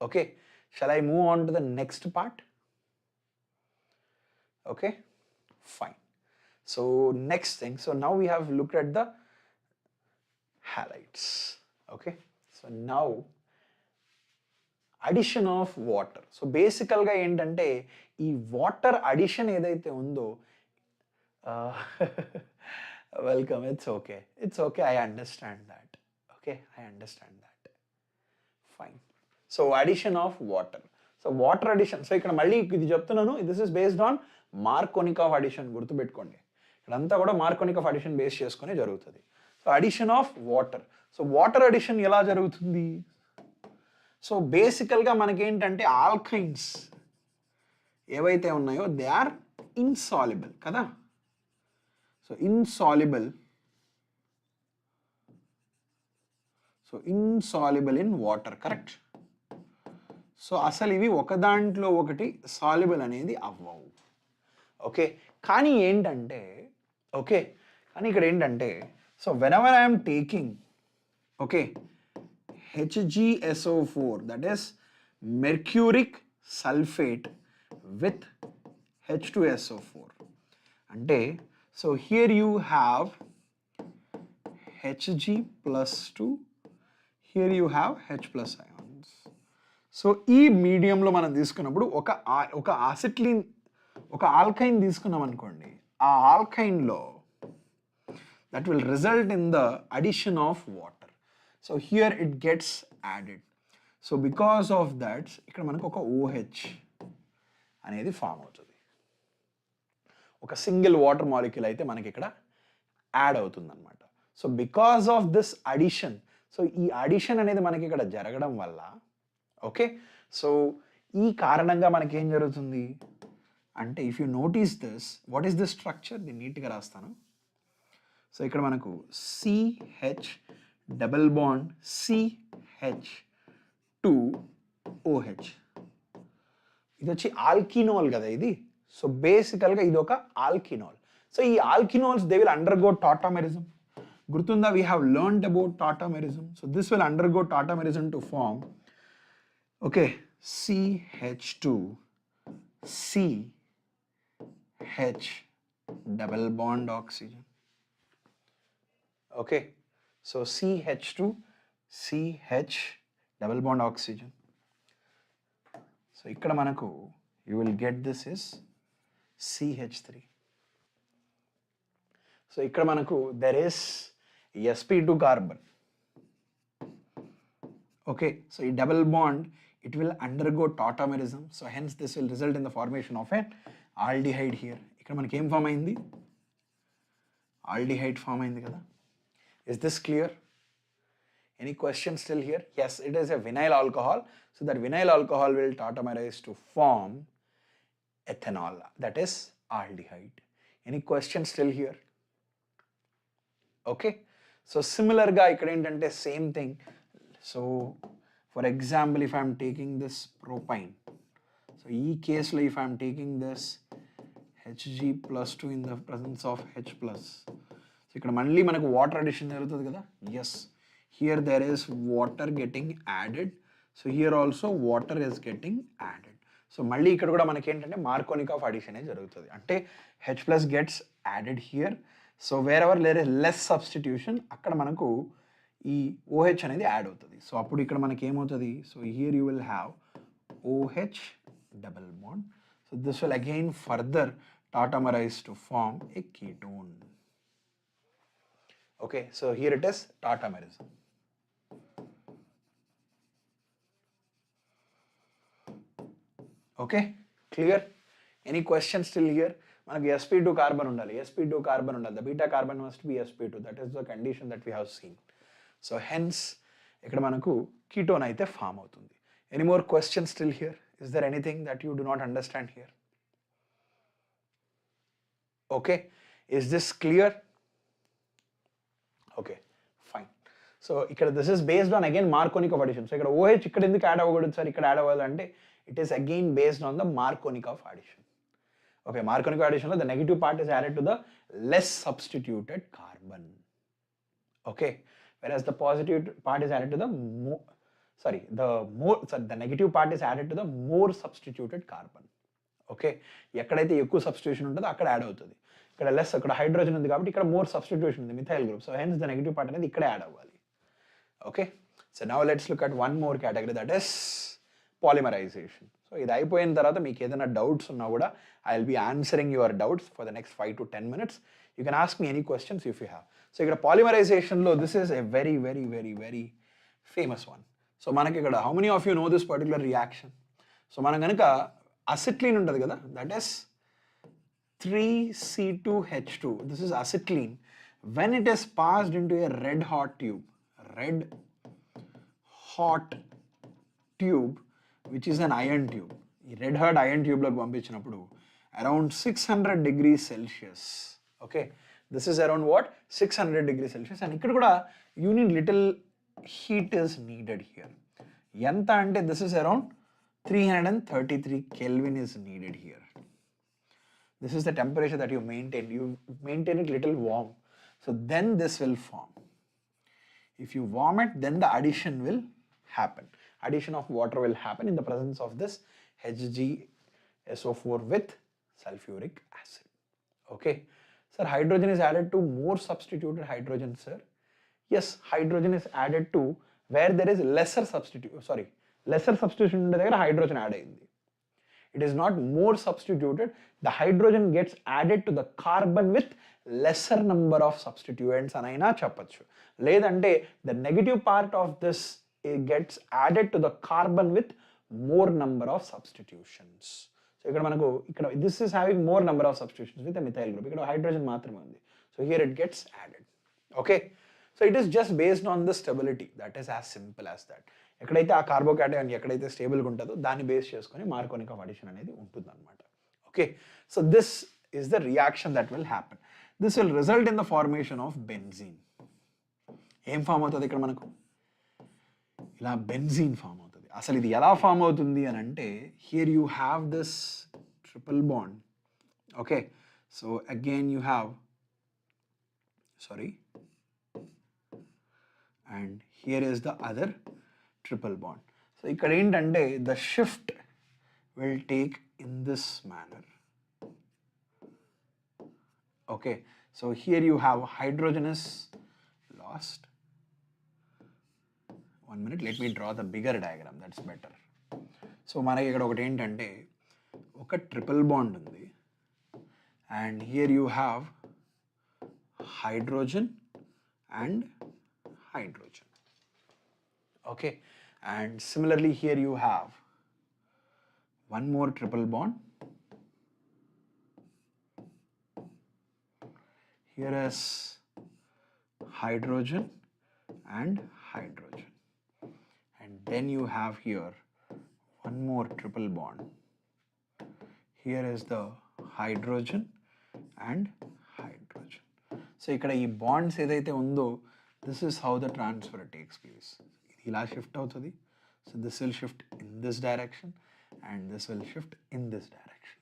Okay, shall I move on to the next part? Okay, fine. So next thing, so now we have looked at the halides. Okay, so now addition of water. So basically ga entante ee water addition edaithe undo welcome, it's okay, I understand that. Okay, I understand that. Fine. So addition of water. So water addition, so ikkada malli idi cheptunnanu, this is based on Markovnikov addition. Gurtu pettukondi, ikkadantha kuda Markovnikov addition base cheskone jarugutadi. So addition of water. So water addition ela jarugutundi? So basically ga manaki entante alkynes evaithe unnayo they are insoluble kada. So insoluble in water, correct? So అసలు ఇవి ఒక దాంట్లో ఒకటి సాల్యుబుల్ అనేది అవ్వవు. ఓకే, కానీ ఏంటంటే ఇక్కడ ఏంటంటే so whenever I'm taking okay HgSO4 that is mercuric sulphate with H2SO4 అంటే so here you have Hg plus 2, here you have H plus ions. So ఈ మీడియంలో మనం తీసుకున్నప్పుడు ఒక అసిట్లిన్ ఒక ఆల్కైన్ తీసుకున్నాం అనుకోండి, ఆ ఆల్కైన్లో that will result in the addition of water. So here it gets added. So because of that ఇక్కడ మనకు ఒక OH అనేది ఫామ్ అవుతుంది. ఒక సింగిల్ వాటర్ మాలిక్యూల్ అయితే మనకి ఇక్కడ యాడ్ అవుతుందన్నమాట. So because of this addition, so ఈ అడిషన్ అనేది మనకి ఇక్కడ జరగడం వల్ల ఓకే, సో ఈ కారణంగా మనకి ఏం జరుగుతుంది అంటే if you notice this, what is this structure, దీన్ని నీట్గా రాస్తాను. సో ఇక్కడ మనకు CH డబుల్ బాండ్ CH2OH, ఇది వచ్చి ఆల్కినోల్ కదా ఇది. సో బేసికల్గా ఇది ఒక ఆల్కినోల్. సో ఈ alkenols they will undergo tautomerism. గుర్తుందా, we have learned about tautomerism. So this will undergo tautomerism to form okay CH2 CH double bond oxygen. Okay, so CH2 CH double bond oxygen. So ఇక్కడ మనకు you will get this is CH3. సో ఇక్కడ మనకు there is sp2 carbon. Okay, so ఈ double bond it will undergo tautomerism. So hence this will result in the formation of an aldehyde here. ఇక్కడ మనకి ఏం ఫామ్ అయింది, aldehyde ఫామ్ అయింది కదా. Is this clear? Any questions still here? Yes, it is a vinyl alcohol. So that vinyl alcohol will tautomerize to form ethanol, that is aldehyde. Any questions still here? Okay, so similar ga ikkada entante same thing. So for example, if I am taking this propine, so ee case lo if I am taking this Hg plus 2 in the presence of H plus, so ikkada mali manaku water addition jarugutadi kada. Yes, here there is water getting added, so here also water is getting added. So మళ్ళీ ఇక్కడ కూడా మనకి ఏంటంటే మార్కోనిక్ ఆఫ్ అడిషన్ జరుగుతుంది. అంటే H+ gets added here. So wherever లేర్ లెస్ సబ్స్టిట్యూషన్ అక్కడ మనకు ఈ OH అనేది యాడ్ అవుతుంది. సో అప్పుడు ఇక్కడ మనకి ఏమవుతుంది, so here you will have OH double bond. So this will again further tautomerize to form a ketone. Okay, so here it is tautomerism. Okay, clear? Any questions still here? మనకి sp2 carbon ఉండాలి, sp2 carbon ఉండాలి, the beta carbon must be sp2, that is the condition that we have seen. So hence ఇక్కడ మనకు ketone అయితే ఫామ్ అవుతుంది. Any more questions still here? Is there anything that you do not understand here? Okay, is this clear? Okay, fine. So ఇక్కడ this is based on again Markovnikov addition. So ఇక్కడ OH ఇక్కడ ఎందుకు యాడ్ అవ్వకూడదు సార్, ఇక్కడ యాడ్ అవ్వాలంటే it is again based on the Markovnikov addition. Okay, Markovnikov addition లో the negative part is added to the less substituted carbon. Okay, whereas the positive part is added to the the negative part is added to the more substituted carbon. Okay, ఎక్కడైతే ఎక్కువ సబ్స్టిట్యూషన్ ఉంటుందో అక్కడ యాడ్ అవుతుంది. ఇక్కడ లెస్, అక్కడ హైడ్రోజన్ ఉంది కాబట్టి ఇక్కడ మోర్ సబ్స్టిట్యూషన్ ఉంది, methyl group. So hence the negative part అనేది ఇక్కడ యాడ్ అవ్వాలి. Okay, so now let's look at one more category, that is polymerization. So ఇది అయిపోయిన తర్వాత మీకు ఏదైనా డౌట్స్ ఉన్నా కూడా I will be answering your doubts for the next 5 to 10 minutes. You can ask me any questions if you have. So ఇక్కడ పాలిమరైజేషన్లో this is a very very very very famous one. So మనకి ఇక్కడ how many of you know this particular reaction? So మనం కనుక acetylene ఉంటుంది కదా, that is 3C2H2. This is acetylene. When it is passed into a red hot tube which is an iron tube, ఈ red hot iron tube లోకి పంపించినప్పుడు around 600 degrees Celsius. Okay, this is around what, 600 degrees Celsius. And ఇక్కడ కూడా you need little heat is needed here. ఎంత అంటే this is around 333 Kelvin is needed here. This is the temperature that you maintain. You maintain it little warm. So then this will form. If you warm it, then the addition will happen. Addition of water will happen in the presence of this HgSO4 with sulfuric acid. Okay. Sir, hydrogen is added to more substituted hydrogen, sir. Yes, hydrogen is added to where there is lesser substitution ఉండే దగ్గర హైడ్రోజన్ యాడ్ అయింది. It is not more substituted, the hydrogen gets added to the carbon with lesser number of substituents అని అయినా చెప్పచ్చు. లేదంటే the negative part of this gets added to the carbon with more number of substitutions. So ఇక్కడ మనకు ఇక్కడ this is having more number of substitutions with a methyl group. ఇక్కడ హైడ్రోజన్ మాత్రమే ఉంది. So here it gets added. Okay. So it is just based on the stability. That is as simple as that. ఎక్కడైతే ఆ కార్బోకాటయాన్ ఎక్కడైతే స్టేబుల్గా ఉంటుందో దాన్ని బేస్ చేసుకొని మార్కోనిక్ అడిషన్ అనేది ఉంటుంది అనమాట. Okay, so this is the reaction that will happen. This will result in the formation of benzene. ఏం ఫామ్ అవుతుంది ఇక్కడ మనకు? ఇలా బెంజీన్ ఫామ్ అవుతుంది. అసలు ఇది ఎలా ఫామ్ అవుతుంది అని అంటే here you have this triple bond. Okay, so again you have and here is the other triple bond. So ఇక్కడ ఏంటంటే the shift will take in this manner. Okay, so here you have hydrogen is lost. One minute, let me draw the bigger diagram, that's better. So మనకి ఇక్కడ ఒకటి ఏంటంటే ఒక ట్రిపుల్ బాండ్ ఉంది and here you have hydrogen and hydrogen. Okay, and similarly here you have one more triple bond. Here is hydrogen and hydrogen, and then you have here one more triple bond. Here is the hydrogen and hydrogen. So ikkada ee bonds edaithe undo, this is how the transfer takes place. Ila shift avutadi. So this will shift in this direction and this will shift in this direction,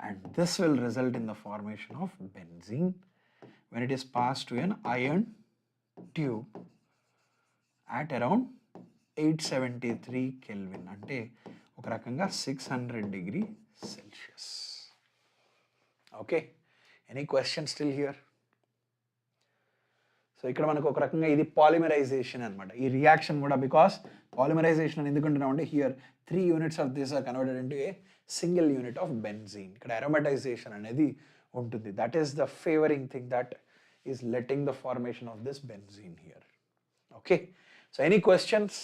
and this will result in the formation of benzene when it is passed to an iron tube at around 873 Kelvin, ante oka rakanga 600 degree Celsius. Okay, any questions still here? So ఇక్కడ మనకు ఒక రకంగా ఇది పాలిమరైజేషన్ అనమాట. ఈ రియాక్షన్ కూడా బికాస్ పాలిమరైజేషన్ అని ఎందుకంటున్నాం అంటే here 3 units of this are converted into a single unit of benzene. ఇక్కడ అరోమటైజేషన్ అనేది ఉంటుంది. That is the favouring thing that is letting the formation of this benzene here. Okay, so any questions?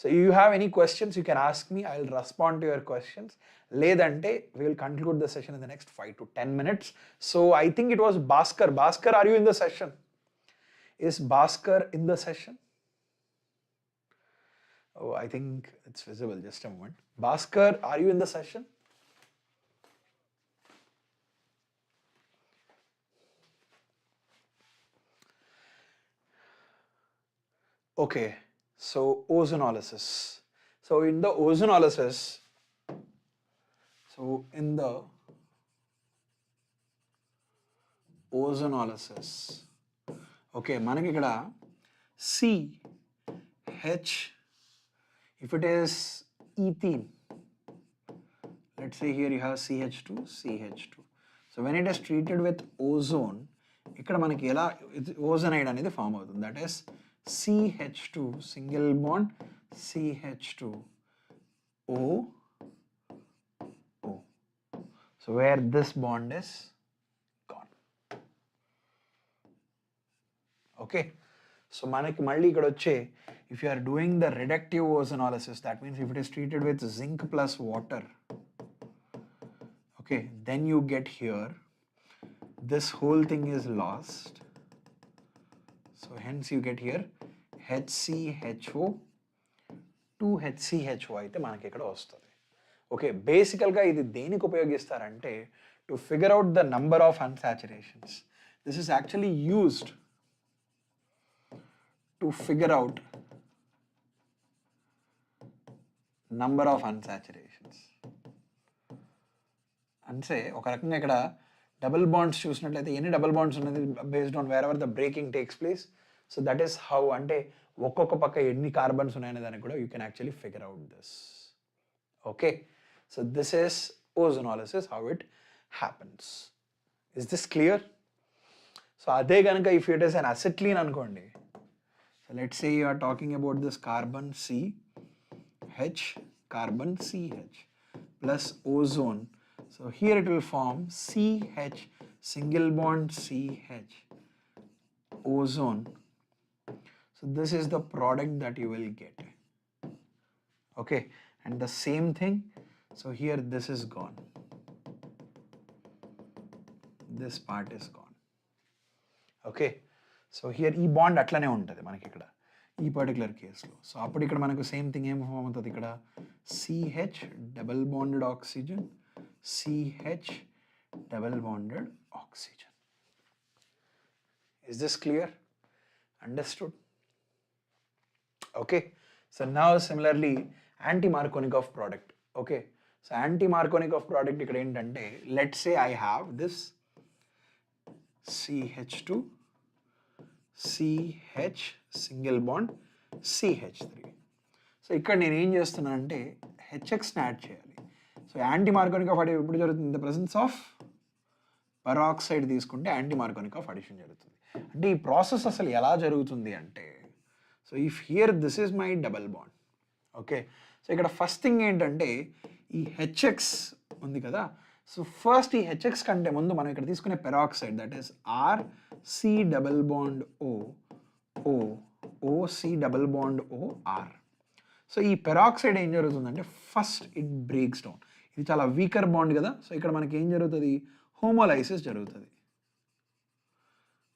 So if you have any questions, you can ask me. I will respond to your questions. Ledante, we will conclude the session in the next 5 to 10 minutes. So I think it was Bhaskar. Bhaskar, are you in the session? Is Bhaskar in the session? Oh, I think it's visible. Just a moment. Bhaskar, are you in the session? Okay. So ozonolysis. So in the ozonolysis, okay, manaki ikkada CH, if it is ethene, let's say here you have CH2. So when it is treated with ozone, ikkada manaki ela ozonide anedi form avutundi. That is CH2 single bond CH2O. So where this bond is gone. Okay, so manaki malli ikkada vache if you are doing the reductive ozonolysis, that means if it is treated with zinc plus water, okay, then you get here this whole thing is lost. So hence you get here HCHO 2HCHO అయితే మనకి ఇక్కడ వస్తుంది. ఓకే, బేసికల్గా ఇది దేనికి ఉపయోగిస్తారంటే to figure out the number of unsaturations. This is actually used to figure out number of unsaturations. అంటే ఒక రకంగా ఇక్కడ డబుల్ బాండ్స్ చూసినట్లయితే ఎన్ని డబుల్ బాండ్స్ ఉన్నది based on wherever the breaking takes place. So that is how, అంటే ఒక్కొక్క పక్క ఎన్ని కార్బన్స్ ఉన్నాయనే దానికి కూడా you can actually figure out this. Okay, so this is ozonolysis, how it happens. Is this clear? So అదే కనుక if it is an acetylene అనుకోండి, so let's say you are talking about this carbon CH, carbon CH plus ozone. So here it will form CH single bond CH ozone. So this is the product that you will get. Okay, and the same thing, so here this is gone, this part is gone. Okay, so here ఈ బాండ్ అట్లనే ఉంటుంది మనకి ఇక్కడ ఈ పర్టికులర్ కేసులో. సో అప్పుడు ఇక్కడ మనకు సేమ్ థింగ్ ఏం ఫామ్ అవుతుంది, ఇక్కడ CH double bonded oxygen CH double bonded oxygen. Is this clear? Understood? Okay, so now similarly anti-Markovnikov product. Okay, so anti-Markovnikov product ikkada entante, let's say I have this CH2 CH single bond CH3. సో ఇక్కడ నేను ఏం చేస్తున్నానంటే హెచ్ఎక్స్ని యాడ్ చేయాలి. సో యాంటీ మార్కోనిక్ ఆఫ్ ఎప్పుడు జరుగుతుంది, in the presence of peroxide తీసుకుంటే యాంటీ మార్కోనిక్ ఆఫ్ అడిషన్ జరుగుతుంది. అంటే ఈ ప్రాసెస్ అసలు ఎలా జరుగుతుంది అంటే, so if here this is my double bond. Okay, so ఇక్కడ ఫస్ట్ థింగ్ ఏంటంటే ఈ హెచ్ఎక్స్ ఉంది కదా, సో ఫస్ట్ ఈ హెచ్ఎక్స్ కంటే ముందు మనం ఇక్కడ తీసుకునే peroxide, that is RC double bond OC double bond OR. So ఈ పెరాక్సైడ్ ఏం జరుగుతుందంటే ఫస్ట్ ఇట్ బ్రేక్స్ డౌన్. ఇది చాలా వీకర్ బాండ్ కదా, సో ఇక్కడ మనకి ఏం జరుగుతుంది, హోమోలైసిస్ జరుగుతుంది.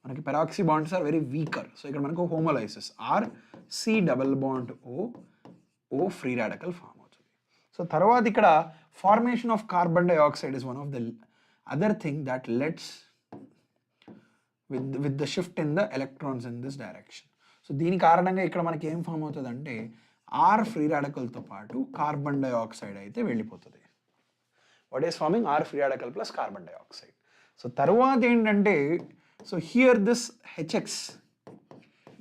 మనకి peroxy bonds are very weaker, so ఇక్కడ మనకు homolysis RC double bond O free radical form అవుతుంది. సో తర్వాత ఇక్కడ formation of carbon dioxide is one of the other thing that lets with the shift in the electrons in this direction. So దీని కారణంగా ఇక్కడ మనకి ఏం ఫామ్ అవుతుంది అంటే R ఫ్రీ రాడికల్తో పాటు కార్బన్ డైఆక్సైడ్ అయితే వెళ్ళిపోతుంది. What is farming R free radical plus carbon dioxide. So తర్వాత ఏంటంటే, సో హియర్ దిస్ హెచ్ఎక్స్,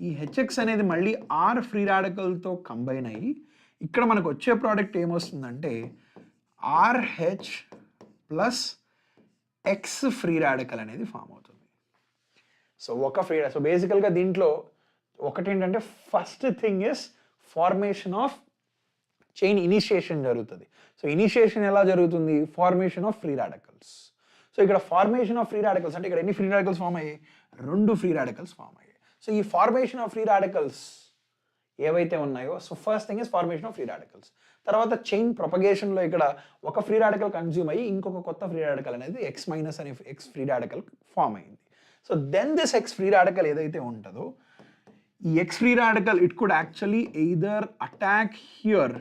ఈ హెచ్ఎక్స్ అనేది మళ్ళీ R ఫ్రీ రాడికల్తో కంబైన్ అయ్యి ఇక్కడ మనకు వచ్చే ప్రోడక్ట్ ఏమొస్తుందంటే RH plus X free radical అనేది ఫామ్ అవుతుంది. సో ఒక ఫ్రీ సో బేసికల్గా దీంట్లో ఒకటి ఏంటంటే first thing is formation of chain initiation జరుగుతుంది. సో ఇనిషియేషన్ ఎలా జరుగుతుంది? Formation of free radicals. So ఇక్కడ ఫార్మేషన్ ఆఫ్ ఫ్రీ రాడికల్స్ అంటే ఇక్కడ ఎన్ని ఫ్రీ రాడికల్స్ ఫామ్ అయ్యాయి? 2 ఫ్రీ రాడికల్స్ ఫామ్ అయ్యాయి. సో ఈ ఫార్మేషన్ ఆఫ్ ఫ్రీ రాడికల్స్ ఏవైతే ఉన్నాయో, so first thing is formation of free radicals. తర్వాత చైన్ ప్రొపగేషన్లో ఇక్కడ ఒక ఫ్రీ రాడికల్ కన్జ్యూమ్ అయ్యి ఇంకొక కొత్త ఫ్రీ రాడికల్ అనేది X- అనే X ఫ్రీ రాడికల్ ఫామ్ అయింది. So then this X free radical ఏదైతే ఉంటుందో, ఈ X free radical it could actually either attack here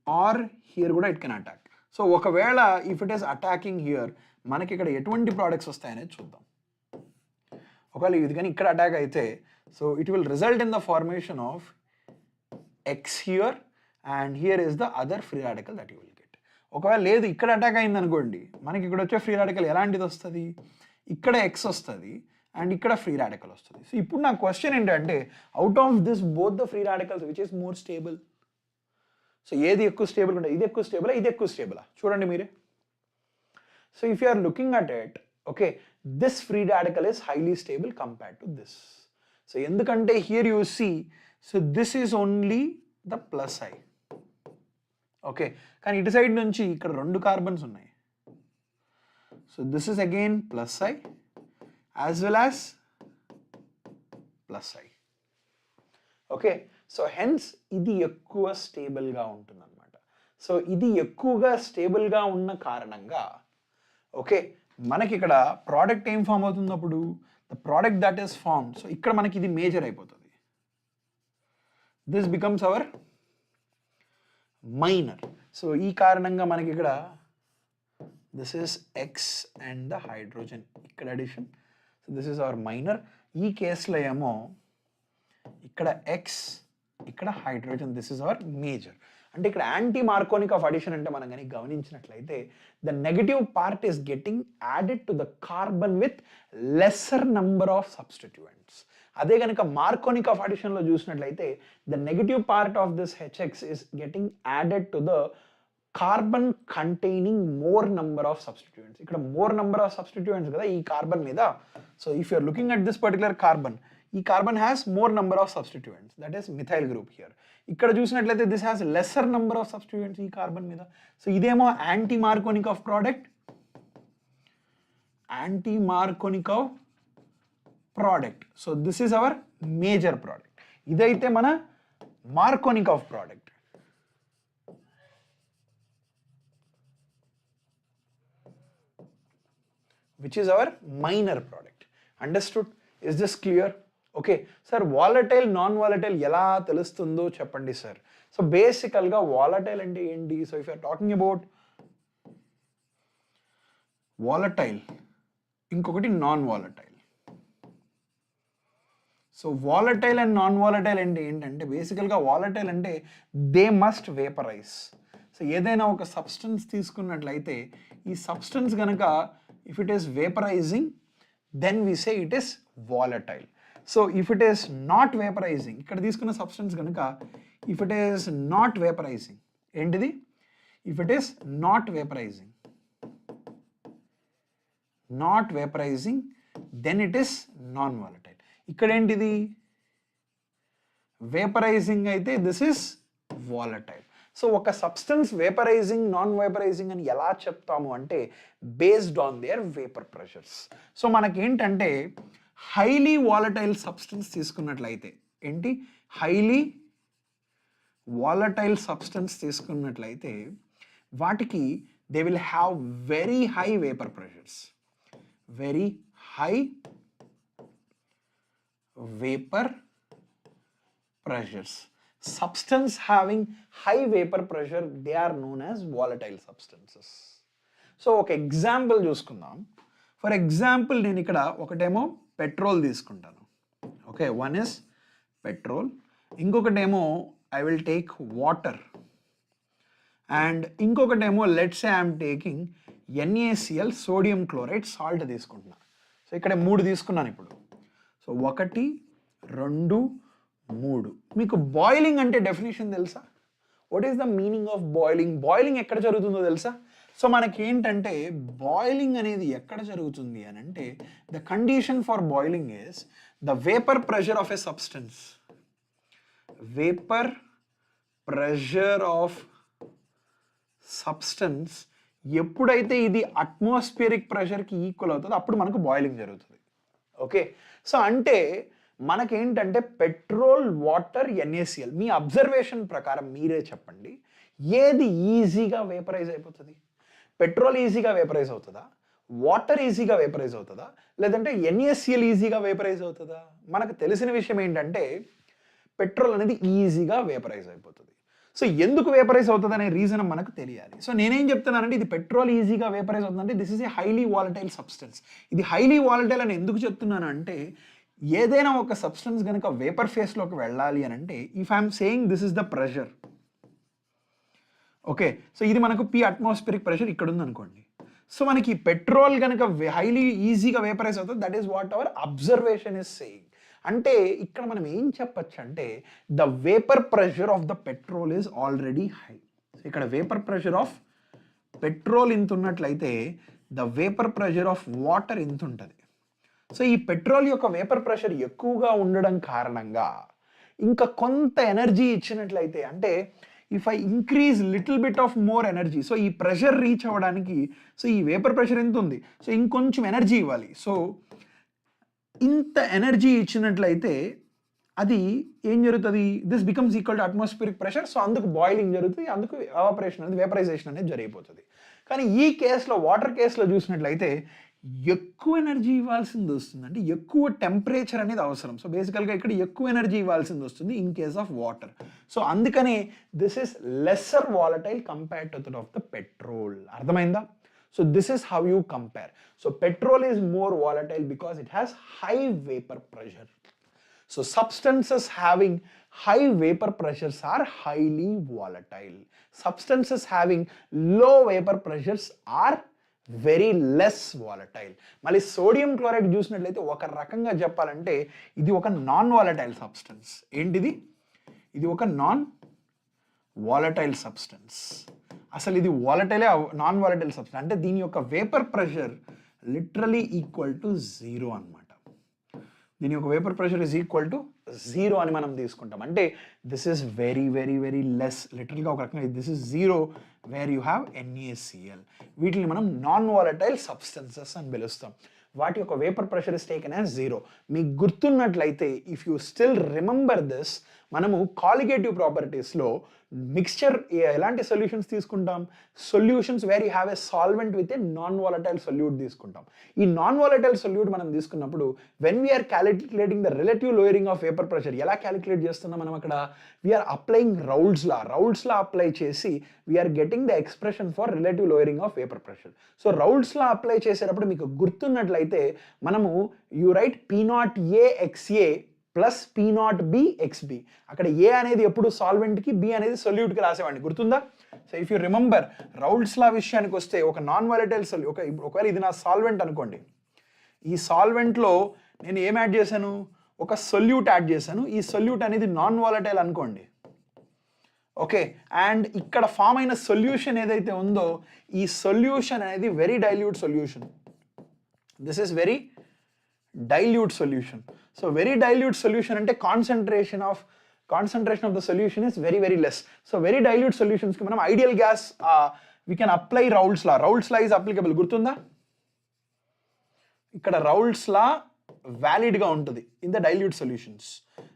or here కూడా ఇట్ కెన్ అటాక్. సో ఒకవేళ if it is attacking here, మనకి ఇక్కడ ఎటువంటి ప్రోడక్ట్స్ వస్తాయనేది చూద్దాం. ఒకవేళ ఇది కానీ ఇక్కడ అటాక్ అయితే, so it will result in the formation of X here and here is the other free radical that you will get. ఒకవేళ లేదు ఇక్కడ అటాక్ అయింది అనుకోండి, మనకి ఇక్కడ వచ్చే ఫ్రీ రాడికల్ ఎలాంటిది వస్తుంది? ఇక్కడ X వస్తుంది అండ్ ఇక్కడ ఫ్రీ రాడికల్ వస్తుంది. సో ఇప్పుడు నా క్వశ్చన్ ఏంటంటే, out of this both the free radicals which is more stable? So ఏది ఎక్కువ స్టేబుల్ ఉంటుంది? ఇది ఎక్కువ స్టేబులా, ఇది ఎక్కువ స్టేబులా? చూడండి మీరే. So if you are looking at it, okay, this free radical is highly stable compared to this. So ఎందుకంటే here you see, so this is only the plus I, okay, కానీ ఇటు సైడ్ నుంచి ఇక్కడ 2 కార్బన్స్ ఉన్నాయి. So this is again plus I as well as plus I, okay. So hence ఇది ఎక్కువ స్టేబుల్గా ఉంటుందన్నమాట. సో ఇది ఎక్కువగా స్టేబుల్గా ఉన్న కారణంగా, ఓకే, మనకి ఇక్కడ ప్రోడక్ట్ ఏం ఫామ్ అవుతుంది అప్పుడు? The product that is form. So ఇక్కడ మనకి ఇది మేజర్ అయిపోతుంది. This becomes our minor. So ఈ కారణంగా మనకి ఇక్కడ this is X and the hydrogen ఇక్కడ addition. So this is our minor. ఈ కేసులో ఏమో ఇక్కడ ఎక్స్, ఇక్కడ hydrogen, this is our major. అంటే ఇక్కడ యాంటీ మార్కోనిక్ ఆఫ్ అడిషన్ అంటే మనం కానీ గమనించినట్లయితే, the negative part is getting added to the carbon with lesser number of substituents. అదే కనుక మార్కోనిక్ ఆఫ్ అడిషన్లో చూసినట్లయితే, the negative part of this HX is getting added to the carbon containing more number of substituents. ఇక్కడ మోర్ నంబర్ ఆఫ్ సబ్స్టిట్యూయెంట్స్ కదా ఈ కార్బన్ మీద. So if you're looking at this particular carbon, ఈ carbon has more number of substituents, that is methyl group here. ఇక్కడ చూసినట్లయితే this has lesser number of substituents ఈ కార్బన్ మీద. సో ఇదేమో anti మార్కోనిక్ of product, anti మార్కోనిక్ of product. So this is our major product. ఇదైతే మన Markovnikov product. which is our minor product. Understood? Is this clear? Okay. Sir, volatile, non-volatile ఎలా తెలుస్తుందో చెప్పండి సార్. సో బేసికల్గా volatile అంటే ఏంటి? So if you are talking about volatile, ఇంకొకటి non volatile. So volatile and non volatile అంటే ఏంటంటే, బేసికల్గా వాలటైల్ అంటే దే మస్ట్ వేపరైజ్. సో ఏదైనా ఒక సబ్స్టెన్స్ తీసుకున్నట్లయితే, ఈ సబ్స్టెన్స్ కనుక if it is vaporizing, then we say it is volatile. So if it is not vaporizing, ikkada తీసుకున్న substance గనుక if it is not vaporizing, ఏంటిది? if it is not vaporizing, then it is non volatile. ఇక్కడ ఏంటిది? vaporizing అయితే this is volatile. సో ఒక సబ్స్టెన్స్ వేపరైజింగ్, నాన్ వేపరైజింగ్ అని ఎలా చెప్తాము అంటే, based on their vapour pressures. So మనకేంటంటే హైలీ వాలటైల్ సబ్స్టెన్స్ తీసుకున్నట్లయితే, ఏంటి హైలీ వాలటైల్ సబ్స్టెన్స్ తీసుకున్నట్లయితే, వాటికి they will have very high vapour pressures, very high vapour pressures. Substance having high vapor pressure, they are known as volatile substances. So ఒక ఎగ్జాంపుల్ చూసుకుందాం. ఫర్ ఎగ్జాంపుల్ నేను ఇక్కడ ఒకటేమో పెట్రోల్ తీసుకుంటాను. ఓకే, వన్ ఇస్ పెట్రోల్, ఇంకొకటేమో I will take water, and ఇంకొకటేమో let's say I'm taking NaCl sodium chloride salt తీసుకుంటున్నాను. సో ఇక్కడ 3 తీసుకున్నాను ఇప్పుడు. సో 1, 2, 3. మీకు బాయిలింగ్ అంటే డెఫినేషన్ తెలుసా? What is the meaning of boiling? Boiling ఎక్కడ జరుగుతుందో తెలుసా? సో మనకి ఏంటంటే బాయిలింగ్ అనేది ఎక్కడ జరుగుతుంది అని అంటే the condition for boiling is the vapour pressure of a substance. Vapour pressure of substance ఎప్పుడైతే ఇది అట్మాస్ఫియరిక్ ప్రెషర్కి ఈక్వల్ అవుతుందో అప్పుడు మనకు బాయిలింగ్ జరుగుతుంది. ఓకే, సో అంటే మనకేంటంటే పెట్రోల్, వాటర్, NaCl, మీ అబ్జర్వేషన్ ప్రకారం మీరే చెప్పండి, ఏది ఈజీగా వేపరైజ్ అయిపోతుంది? పెట్రోల్ ఈజీగా వేపరైజ్ అవుతుందా, వాటర్ ఈజీగా వేపరైజ్ అవుతుందా, లేదంటే NaCl ఈజీగా వేపరైజ్ అవుతుందా? మనకు తెలిసిన విషయం ఏంటంటే పెట్రోల్ అనేది ఈజీగా వేపరైజ్ అయిపోతుంది. సో ఎందుకు వేపరైజ్ అవుతుంది అనే రీజన్ మనకు తెలియాలి. సో నేనేం చెప్తున్నానంటే ఇది పెట్రోల్ ఈజీగా వేపరైజ్ అవుతుందంటే this is a highly volatile substance. ఇది హైలీ వాలటైల్ అని ఎందుకు చెప్తున్నాను అంటే ఏదైనా ఒక సబ్స్టెన్స్ కనుక వేపర్ ఫేస్లోకి వెళ్ళాలి అని అంటే if I'm saying this is the pressure, okay, so ఇది మనకు P అట్మాస్ఫియరిక్ ప్రెషర్ ఇక్కడ ఉంది అనుకోండి. సో మనకి పెట్రోల్ కనుక హైలీ ఈజీగా వేపరైజ్ అవుతుంది, that is what our observation is saying. అంటే ఇక్కడ మనం ఏం చెప్పచ్చు అంటే the vapour pressure of the petrol is already high. ఇక్కడ వేపర్ ప్రెషర్ ఆఫ్ పెట్రోల్ ఇంత ఉన్నట్లయితే the vapour pressure of water ఇంత ఉంటుంది. సో ఈ పెట్రోల్ యొక్క వేపర్ ప్రెషర్ ఎక్కువగా ఉండడం కారణంగా ఇంకా కొంత ఎనర్జీ ఇచ్చినట్లయితే అంటే if I increase little bit of more energy, so ఈ ప్రెషర్ రీచ్ అవ్వడానికి సో ఈ వేపర్ ప్రెషర్ ఎంత ఉంది, సో ఇంకొంచెం ఎనర్జీ ఇవ్వాలి. సో ఇంత ఎనర్జీ ఇచ్చినట్లయితే అది ఏం జరుగుతుంది, this becomes equal to atmospheric pressure. So అందుకు బాయిలింగ్ జరుగుతుంది, అందుకు ఎవాపరేషన్ అనేది వేపరైజేషన్ అనేది జరిగిపోతుంది. కానీ ఈ కేసులో వాటర్ కేసులో చూసినట్లయితే ఎక్కువ ఎనర్జీ ఇవ్వాల్సింది వస్తుంది, అంటే ఎక్కువ టెంపరేచర్ అనేది అవసరం. సో బేసికల్గా ఇక్కడ ఎక్కువ ఎనర్జీ ఇవ్వాల్సింది వస్తుంది in case of water. So అందుకనే this is lesser volatile compared to that of the petrol. అర్థమైందా? So this is how you compare. So petrol is more volatile because it has high vapor pressure. So substances having high vapor pressures are highly volatile. Substances having low vapor pressures are very less volatile. మళ్ళీ సోడియం క్లోరైడ్ చూసినట్లయితే ఒక రకంగా చెప్పాలంటే ఇది ఒక నాన్ వాలటైల్ సబ్స్టెన్స్. ఏంటిది? ఇది ఒక నాన్ వాలటైల్ సబ్స్టెన్స్. అసలు ఇది వాలటైలే, నాన్ వాలటైల్ సబ్స్టెన్స్. అంటే దీని యొక్క vapour pressure literally equal to 0 అనమాట. దీని యొక్క vapour pressure is equal to 0 అని మనం తీసుకుంటాం. అంటే this is very very very less. లిటరల్గా ఒక రకంగా this is 0 wear you have NaCl. వీటిని మనం నాన్ వాలటైల్ సబ్స్టెన్సెస్ అని పిలుస్తాం. వాటి యొక్క vapour pressure is taken as 0. మీకు గుర్తున్నట్లయితే if you still remember this, మనము కాలిగేటివ్ ప్రాపర్టీస్లో మిక్స్చర్ ఎలాంటి సొల్యూషన్స్ తీసుకుంటాం? Solutions where you have a solvent with a non volatile solute తీసుకుంటాం. ఈ నాన్ వాలటైల్ సొల్యూట్ మనం తీసుకున్నప్పుడు when we're calculating the relative lowering of vapour pressure ఎలా క్యాలిక్యులేట్ చేస్తున్నాం మనం? అక్కడ we're applying Raoult's law apply చేసి we're getting the expression for relative lowering of vapour pressure. So Raoult's law apply చేసేటప్పుడు మీకు గుర్తున్నట్లయితే మనము you right P0A XA plus P0B XB. అక్కడ A అనేది ఎప్పుడు సాల్వెంట్కి, B అనేది సొల్యూట్కి రాసేవాడిని, గుర్తుందా? So if you remember Raoult's లా విషయానికి వస్తే ఒక నాన్ వాలటైల్ ఒకవేళ ఇది నా సాల్వెంట్ అనుకోండి, ఈ సాల్వెంట్లో నేను ఏం యాడ్ చేశాను? ఒక సొల్యూట్ యాడ్ చేశాను. ఈ సొల్యూట్ అనేది నాన్ వాలటైల్ అనుకోండి, ఓకే. అండ్ ఇక్కడ ఫామ్ అయిన సొల్యూషన్ ఏదైతే ఉందో ఈ సొల్యూషన్ అనేది very dilute solution. This is very dilute solution. So very dilute solution అంటే concentration of the solution is very very less. So very dilute సొల్యూషన్స్కి మనం ideal gas we can apply Raoult's law. Raoult's law is applicable, గుర్తుందా? ఇక్కడ రౌల్స్ లా వ్యాలిడ్గా ఉంటుంది in the dilute solutions.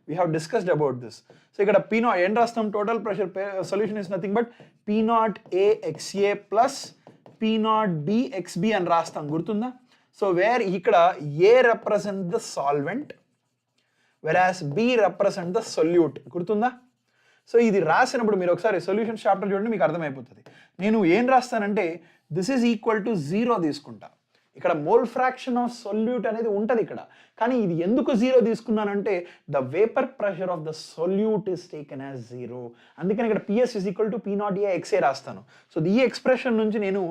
We have discussed about this. So ఇక్కడ P0 ఏం రాస్తాం? Total pressure solution is nothing but P0A XA plus P0B XB అని రాస్తాం, గుర్తుందా? సో వేర్ ఇక్కడ A represent the solvent whereas B represent the solute, గుర్తుందా? సో ఇది రాసినప్పుడు మీరు ఒకసారి సొల్యూషన్ చాప్టర్ చూడండి, మీకు అర్థమైపోతుంది. నేను ఏం రాస్తానంటే దిస్ ఈజ్ ఈక్వల్ టు 0 తీసుకుంటా. ఇక్కడ మోల్ ఫ్రాక్షన్ ఆఫ్ సొల్యూట్ అనేది ఉంటుంది ఇక్కడ. కానీ ఇది ఎందుకు 0 తీసుకున్నానంటే the vapour pressure of the solute is taken as 0. అందుకని ఇక్కడ PS is equal to P0A XA రాస్తాను. సో ఈ ఎక్స్ప్రెషన్ నుంచి నేను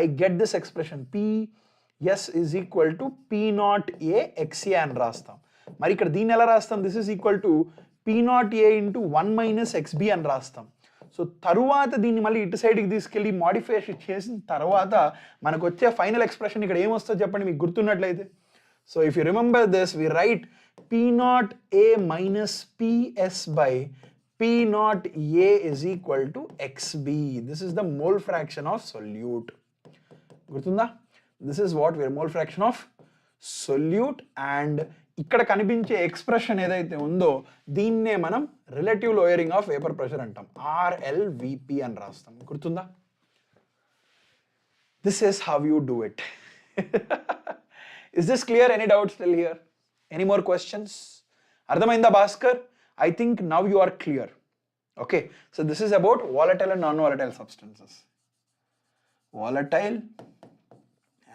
I get this expression PS is equal to P0A XA అని రాస్తాం. మరి ఇక్కడ దీన్ని ఎలా రాస్తాం? This is equal to P0A into 1 minus XB అని రాస్తాం. సో తరువాత దీన్ని మళ్ళీ ఇటు సైడ్కి తీసుకెళ్ళి మాడిఫికేషన్ చేసిన తర్వాత మనకు వచ్చే ఫైనల్ ఎక్స్ప్రెషన్ ఇక్కడ ఏమొస్తుందో చెప్పండి మీకు గుర్తున్నట్లయితే. So if you remember this, we write P0A minus PS by P0A is equal to XB. This is the mole fraction of solute. గుర్తుందా? This is what we are mole fraction of solute, and ఇక్కడ కనిపించే ఎక్స్ప్రెషన్ ఏదైతే ఉందో దీన్నే మనం relative lowering of vapour pressure అంటాం, RLVP అని రాస్తాం. గుర్తుందా? This is how you do it. Is this clear? Any doubts still here? Any more questions? Ardhamainda Bhaskar? I think now you are clear. Okay, so this is about volatile and non-volatile substances. Volatile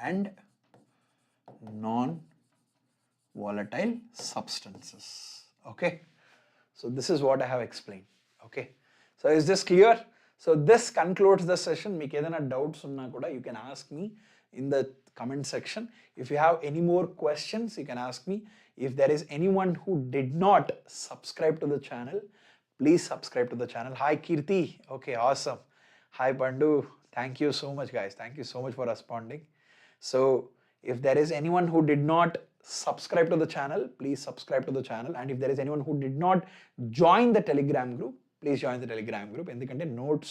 and non-volatile substances. Okay, so this is what I have explained. Okay, so is this clear? So this concludes the session. Meeku edaina doubts unna kuda you can ask me in the comment section. If you have any more questions, you can ask me. If there is anyone who did not subscribe to the channel, please subscribe to the channel. Hi Kirti. Okay, awesome. Hi Pandu. Thank you so much guys. Thank you so much for responding. So if there is anyone who did not subscribe to the channel, please subscribe to the channel. And if there is anyone who did not join the Telegram group, please join the Telegram group. Endukante notes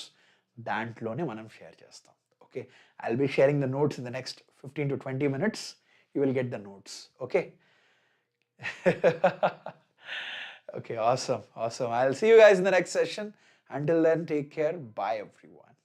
dantlone manam share chestam. Okay, I'll be sharing the notes in the next 15 to 20 minutes. You will get the notes. Okay. Okay, awesome. I'll see you guys in the next session. Until then, take care. Bye everyone.